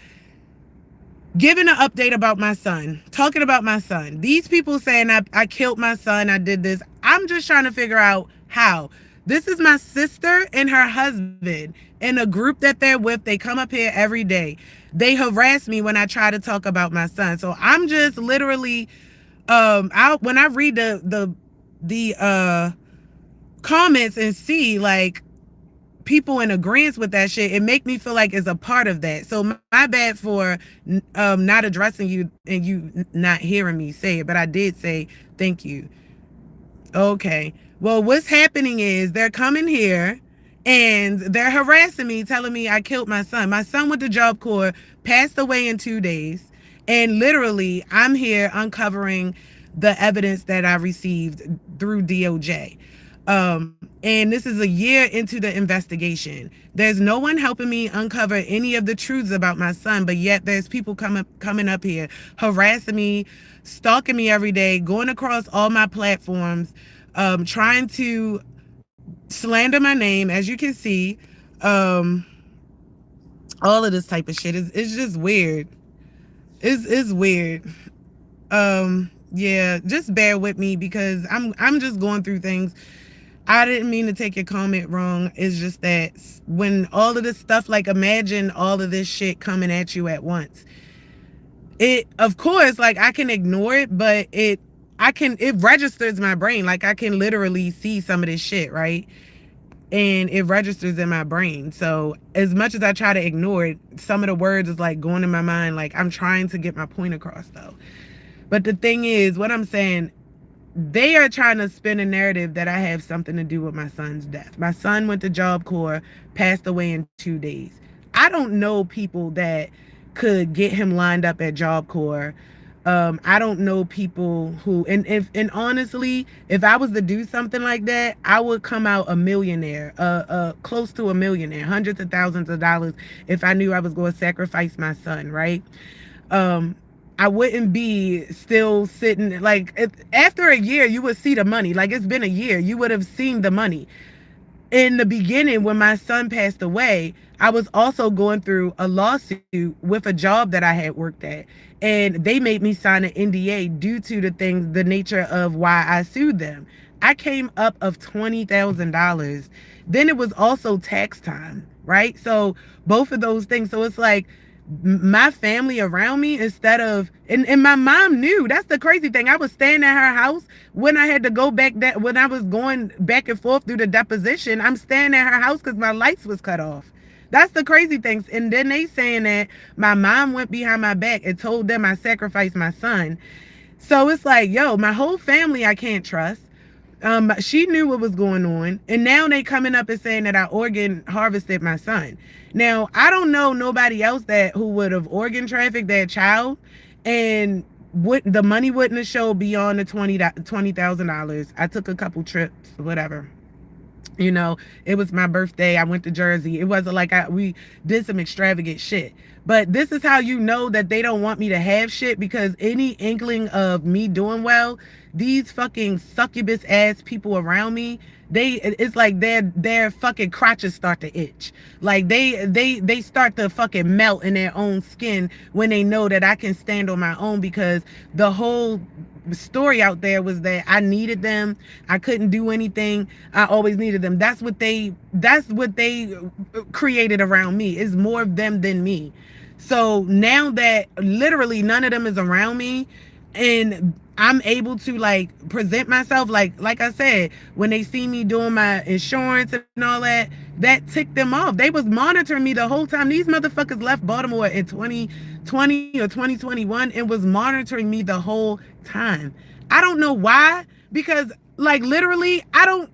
giving an update about my son, talking about my son. These people saying I killed my son, I did this. I'm just trying to figure out how. This is my sister and her husband in a group that they're with. They come up here every day. They harass me when I try to talk about my son. So I'm just literally, when I read the comments and see like people in agreement with that shit, it make me feel like it's a part of that. So my bad for not addressing you and you not hearing me say it, but I did say thank you. Okay. Well, what's happening is they're coming here and they're harassing me, telling me I killed my son. My son went to Job Corps, passed away in 2 days. And literally, I'm here uncovering the evidence that I received through DOJ. And this is a year into the investigation. There's no one helping me uncover any of the truths about my son, but yet there's people coming up here, harassing me, stalking me every day, going across all my platforms, trying to slander my name, as you can see. All of this type of shit it's just weird. It's weird. Yeah, just bear with me because I'm just going through things. I didn't mean to take your comment wrong. It's just that when all of this stuff, like, imagine all of this shit coming at you at once. It, of course, like, I can ignore it, but it registers my brain. Like, I can literally see some of this shit, right? And it registers in my brain. So as much as I try to ignore it, some of the words is like going in my mind. Like, I'm trying to get my point across though. But the thing is, what I'm saying, they are trying to spin a narrative that I have something to do with my son's death. My son went to Job Corps, passed away in 2 days. I don't know people that could get him lined up at Job Corps. I don't know people who, and honestly, if I was to do something like that, I would come out a millionaire, close to a millionaire, hundreds of thousands of dollars if I knew I was going to sacrifice my son, right? I wouldn't be still sitting, like, after a year, you would see the money. Like, it's been a year, you would have seen the money. In the beginning, when my son passed away, I was also going through a lawsuit with a job that I had worked at. And they made me sign an NDA due to the nature of why I sued them. I came up of $20,000. Then it was also tax time, right? So both of those things. So it's like, my family around me, instead of, and my mom knew. That's the crazy thing. I was staying at her house when I had to go back, when I was going back and forth through the deposition. I'm staying at her house because my lights was cut off. That's the crazy things. And then they saying that my mom went behind my back and told them I sacrificed my son. So it's like, yo, my whole family I can't trust. She knew what was going on, and now they coming up and saying that I organ harvested my son. Now, I don't know nobody else who would have organ trafficked that child, and the money wouldn't have showed beyond the $20,000. I took a couple trips, whatever. You know, it was my birthday. I went to Jersey. It wasn't like we did some extravagant shit. But this is how you know that they don't want me to have shit, because any inkling of me doing well, these fucking succubus ass people around me, it's like their fucking crotches start to itch. Like they start to fucking melt in their own skin when they know that I can stand on my own, because the whole story out there was that I needed them. I couldn't do anything. I always needed them. That's what they created around me. It's more of them than me. So now that literally none of them is around me, and I'm able to like present myself like I said, when they see me doing my insurance and all that, that ticked them off. They was monitoring me the whole time. These motherfuckers left Baltimore in 2020 or 2021 and was monitoring me the whole time. I don't know why, because like literally I don't,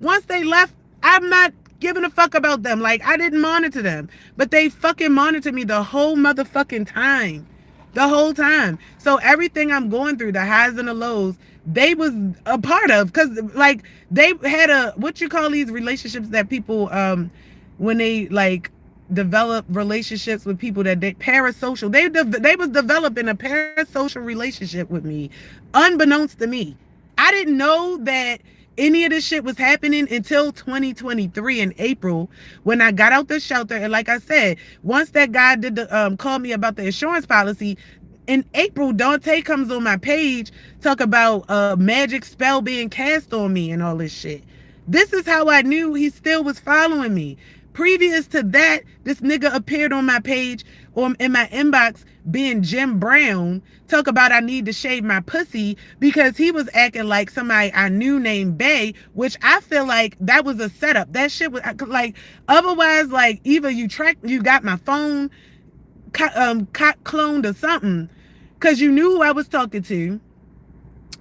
once they left, I'm not giving a fuck about them. Like, I didn't monitor them, but they fucking monitored me the whole motherfucking time. The whole time. So everything I'm going through, the highs and the lows, they was a part of, because like they had a, what you call these relationships that people when they like develop relationships with people that they parasocial, they was developing a parasocial relationship with me unbeknownst to me. I didn't know that any of this shit was happening until 2023 in April, when I got out the shelter. And like I said, once that guy did the call me about the insurance policy in April, Dante comes on my page, talk about a magic spell being cast on me and all this shit. This is how I knew he still was following me. Previous to that, this nigga appeared on my page or in my inbox being Jim Brown, talk about I need to shave my pussy, because he was acting like somebody I knew named Bay, which I feel like that was a setup. That shit was like, otherwise, like either you got my phone cloned or something, because you knew who I was talking to,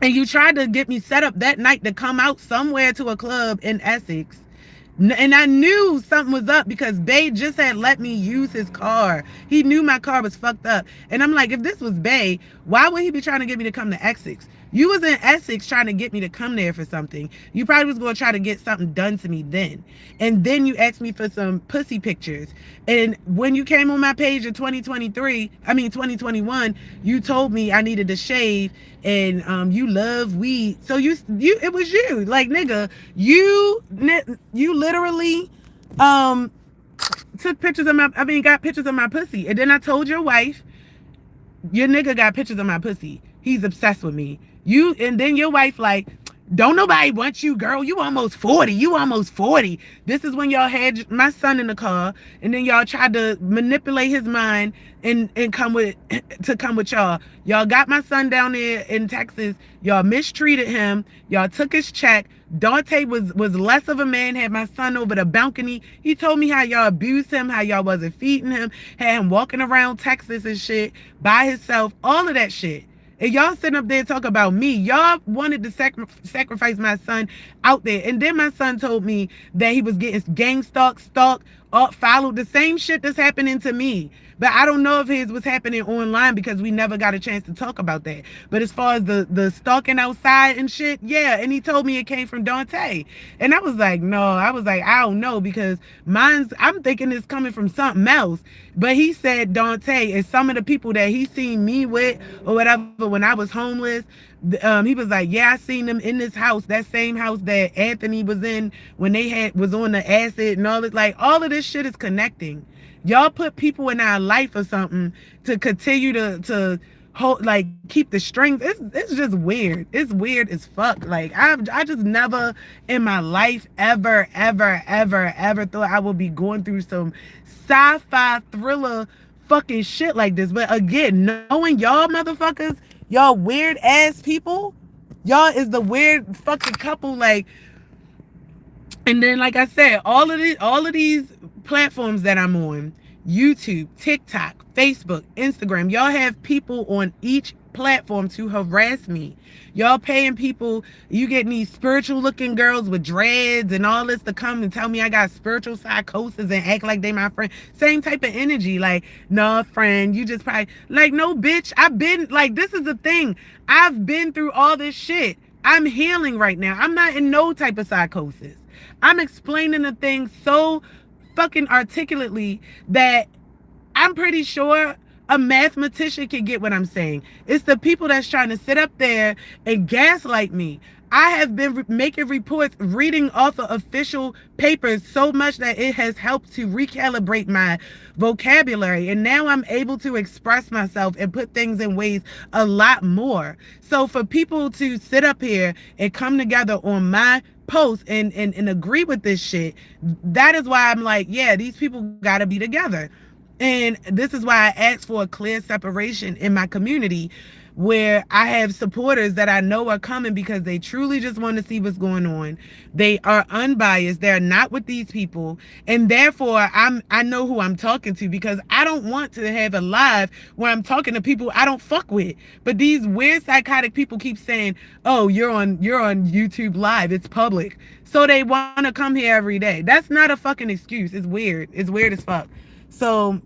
and you tried to get me set up that night to come out somewhere to a club in Essex. And I knew something was up, because Bay just had let me use his car. He knew my car was fucked up. And I'm like, if this was Bay, why would he be trying to get me to come to Essex? You was in Essex trying to get me to come there for something. You probably was going to try to get something done to me then. And then you asked me for some pussy pictures. And when you came on my page in 2021, you told me I needed to shave, and you love weed. So it was you. Like, nigga, you literally got pictures of my pussy. And then I told your wife, your nigga got pictures of my pussy. He's obsessed with me. And then your wife like, don't nobody want you, girl. You almost 40. You almost 40. This is when y'all had my son in the car, and then y'all tried to manipulate his mind and come with y'all. Y'all got my son down there in Texas. Y'all mistreated him. Y'all took his check. Dante was less of a man, had my son over the balcony. He told me how y'all abused him, how y'all wasn't feeding him, had him walking around Texas and shit by himself, all of that shit. And y'all sitting up there talking about me. Y'all wanted to sacrifice my son out there. And then my son told me that he was getting stalked, followed, the same shit that's happening to me. But I don't know if his was happening online, because we never got a chance to talk about that. But as far as the stalking outside and shit, yeah. And he told me it came from Dante. And I was like, no. I was like, I don't know, because I'm thinking it's coming from something else. But he said Dante and some of the people that he seen me with or whatever when I was homeless, he was like, yeah, I seen them in this house, that same house that Anthony was in when they was on the acid and all this. Like, all of this shit is connecting. Y'all put people in our life or something to continue to hold, like, keep the strings. It's just weird. It's weird as fuck. Like, I just never in my life ever thought I would be going through some sci-fi thriller fucking shit like this. But again, knowing y'all motherfuckers, y'all weird ass people, y'all is the weird fucking couple. Like, and then like I said, all of these platforms that I'm on, YouTube, TikTok, Facebook, Instagram, y'all have people on each platform to harass me. Y'all paying people, you getting these spiritual looking girls with dreads and all this to come and tell me I got spiritual psychosis and act like they my friend. Same type of energy. Like, no, friend, you just probably, like, no, bitch, I've been, like, this is the thing. I've been through all this shit. I'm healing right now. I'm not in no type of psychosis. I'm explaining the thing so fucking articulately that I'm pretty sure a mathematician can get what I'm saying. It's the people that's trying to sit up there and gaslight me. I have been making reports, reading off of official papers so much that it has helped to recalibrate my vocabulary. And now I'm able to express myself and put things in ways a lot more. So for people to sit up here and come together on my post and agree with this shit, that is why I'm like, yeah, these people got to be together. And this is why I asked for a clear separation in my community where I have supporters that I know are coming because they truly just want to see what's going on. They are unbiased. They're not with these people. And therefore, I know who I'm talking to because I don't want to have a live where I'm talking to people I don't fuck with. But these weird psychotic people keep saying, "Oh, you're on YouTube live. It's public." So they want to come here every day. That's not a fucking excuse. It's weird. It's weird as fuck. So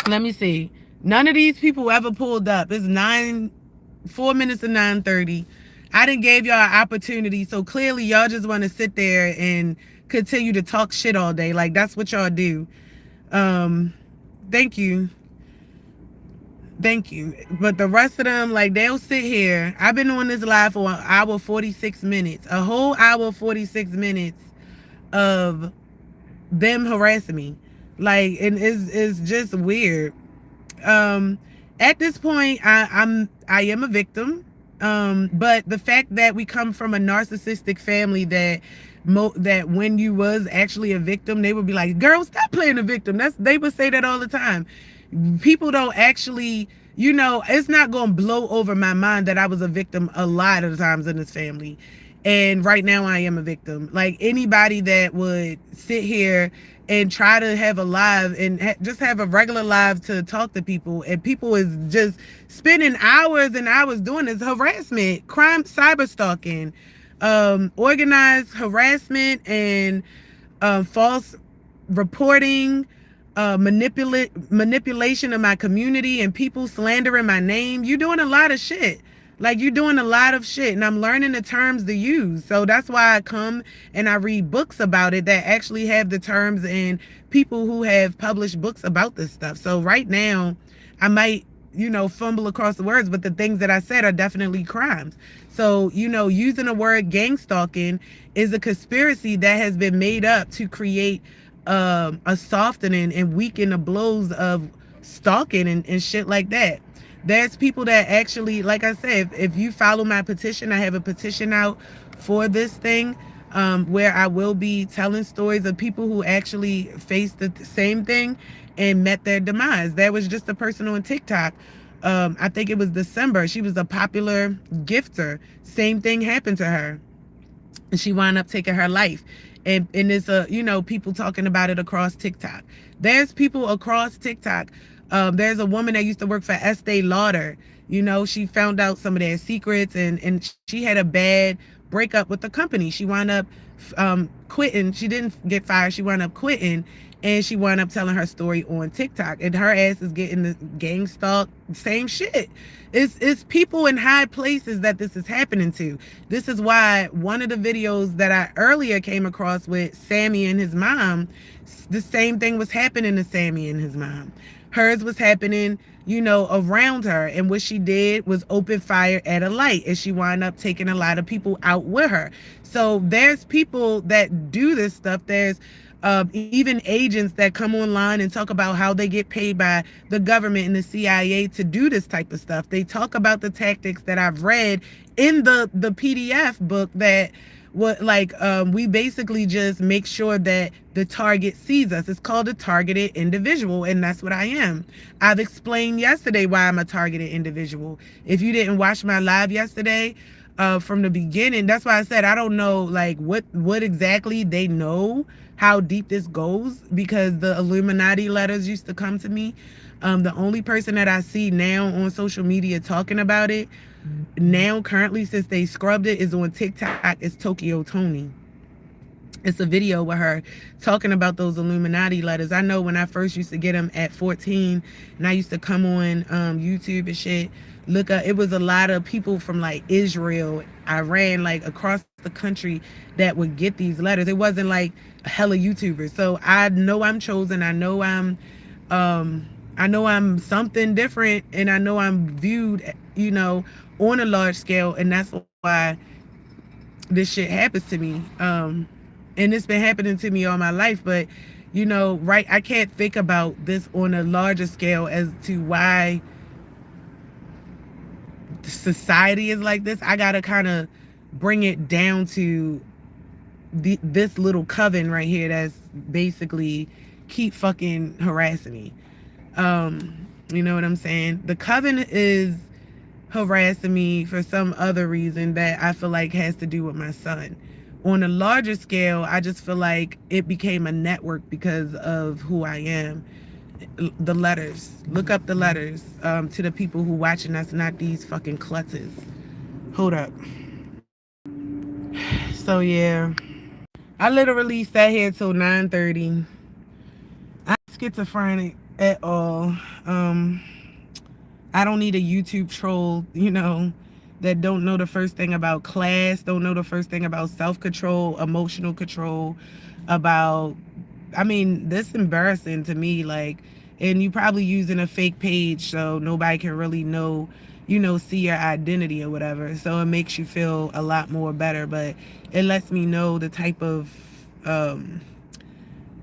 let me see. None of these people ever pulled up. It's 4 minutes to 9:30. I didn't gave y'all an opportunity, so clearly y'all just want to sit there and continue to talk shit all day. Like that's what y'all do. Thank you. Thank you. But the rest of them, like they'll sit here. I've been on this live for an hour 46 minutes. A whole hour 46 minutes of them harassing me. Like, and it's just weird. At this point, I am a victim. But the fact that we come from a narcissistic family that that when you was actually a victim, they would be like, "Girl, stop playing a victim." They would say that all the time. People don't actually, it's not going to blow over my mind that I was a victim a lot of the times in this family. And right now I am a victim. Like anybody that would sit here and try to have a live and just have a regular live to talk to people, and people is just spending hours and hours doing this harassment, crime, cyber stalking, organized harassment, and false reporting, manipulation of my community, and people slandering my name. You're doing a lot of shit. Like you're doing a lot of shit, and I'm learning the terms to use. So that's why I come and I read books about it that actually have the terms and people who have published books about this stuff. So right now, I might, fumble across the words, but the things that I said are definitely crimes. So, using the word gangstalking is a conspiracy that has been made up to create a softening and weaken the blows of stalking and shit like that. There's people that actually, like I said, if you follow my petition, I have a petition out for this thing where I will be telling stories of people who actually faced the same thing and met their demise. There was just a person on TikTok. I think it was December. She was a popular gifter. Same thing happened to her. And she wound up taking her life. And it's people talking about it across TikTok. There's people across TikTok. There's a woman that used to work for Estee Lauder. She found out some of their secrets, and she had a bad breakup with the company. She wound up quitting. She didn't get fired. She wound up quitting, and she wound up telling her story on TikTok. And her ass is getting the gang stalk. Same shit. It's people in high places that this is happening to. This is why one of the videos that I earlier came across with Sammy and his mom, the same thing was happening to Sammy and his mom. Hers was happening, around her. And what she did was open fire at a light. And she wound up taking a lot of people out with her. So there's people that do this stuff. There's even agents that come online and talk about how they get paid by the government and the CIA to do this type of stuff. They talk about the tactics that I've read in the PDF book that we basically just make sure that the target sees us. It's called a targeted individual, and that's what I am. I've explained yesterday why I'm a targeted individual. If you didn't watch my live yesterday, from the beginning, that's why I said I don't know what exactly they know, how deep this goes, because the Illuminati letters used to come to me. The only person that I see now on social media talking about it now currently, since they scrubbed it, is on TikTok. It's Tokyo Tony. It's a video with her talking about those Illuminati letters. I know when I first used to get them at 14 and I used to come on YouTube and shit, look up. It was a lot of people from like Israel, Iran, like across the country that would get these letters. It wasn't like hella YouTubers. So I know I'm chosen. Um I know I'm something different, and I know I'm viewed, on a large scale, and that's why this shit happens to me. And it's been happening to me all my life, but right, I can't think about this on a larger scale as to why society is like this. I gotta kind of bring it down to this little coven right here that's basically keep fucking harassing me. You know what I'm saying? The coven is harassing me for some other reason that I feel like has to do with my son. On a larger scale, I just feel like it became a network because of who I am. The letters. Look up the letters, to the people who watching us, not these fucking klutzes. Hold up. So yeah, I literally sat here till 9:30. I'm not schizophrenic at all. I don't need a YouTube troll, that don't know the first thing about class, don't know the first thing about self-control, emotional control, about, I mean, this is embarrassing to me, like, and you probably using a fake page so nobody can really know, see your identity or whatever. So it makes you feel a lot more better, but it lets me know the type of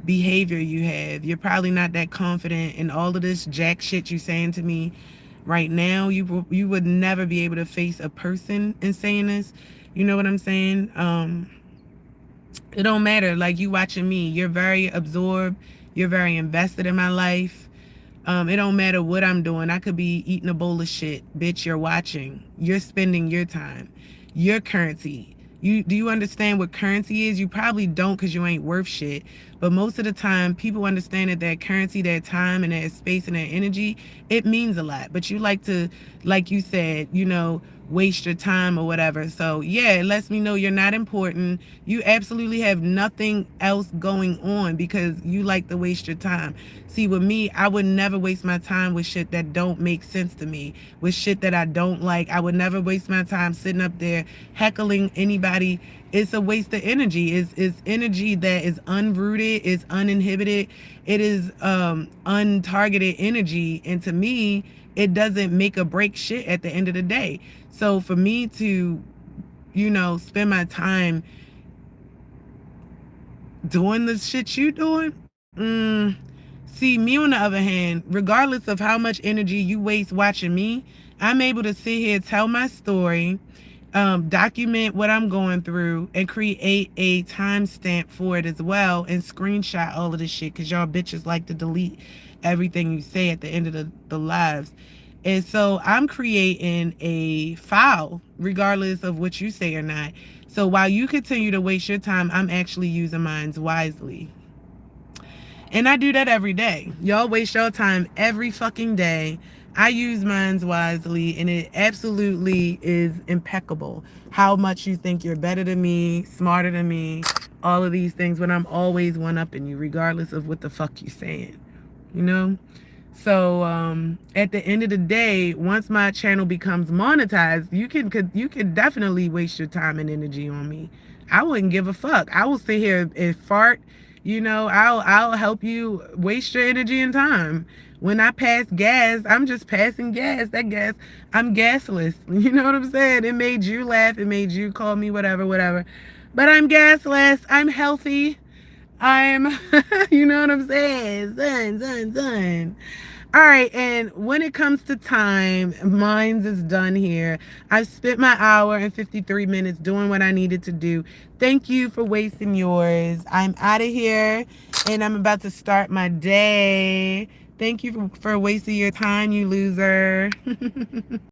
behavior you have. You're probably not that confident in all of this jack shit you saying to me right now. You would never be able to face a person in saying this. You know what I'm saying? It don't matter. Like, you watching me, you're very absorbed. You're very invested in my life. It don't matter what I'm doing. I could be eating a bowl of shit. Bitch, you're watching. You're spending your time. Your currency. Do you understand what currency is? You probably don't, because you ain't worth shit. But most of the time, people understand that currency, that time, and that space, and that energy, it means a lot. But you like to, like you said, waste your time or whatever. So yeah, it lets me know you're not important. You absolutely have nothing else going on because you like to waste your time. See, with me, I would never waste my time with shit that don't make sense to me, with shit that I don't like. I would never waste my time sitting up there heckling anybody. It's a waste of energy. It's energy that is unrooted, it's uninhibited, it is untargeted energy. And to me, it doesn't make or break shit at the end of the day. So for me to, spend my time doing the shit you doing, see, me on the other hand, regardless of how much energy you waste watching me, I'm able to sit here, tell my story, document what I'm going through, and create a timestamp for it as well, and screenshot all of this shit, because y'all bitches like to delete everything you say at the end of the lives. And so I'm creating a file regardless of what you say or not. So while you continue to waste your time, I'm actually using mine wisely. And I do that every day. Y'all waste your time every fucking day. I use mine wisely, and it absolutely is impeccable. How much you think you're better than me, smarter than me, all of these things, when I'm always one-upping you, regardless of what the fuck you saying, So at the end of the day, once my channel becomes monetized, you can definitely waste your time and energy on me. I wouldn't give a fuck. I will sit here and fart. I'll help you waste your energy and time. When I pass gas, I'm just passing gas. That gas, I'm gasless. You know what I'm saying? It made you laugh. It made you call me whatever, whatever. But I'm gasless. I'm healthy. I'm, you know what I'm saying? Son. All right, and when it comes to time, mine's is done here. I've spent my hour and 53 minutes doing what I needed to do. Thank you for wasting yours. I'm out of here, and I'm about to start my day. Thank you for wasting your time, you loser.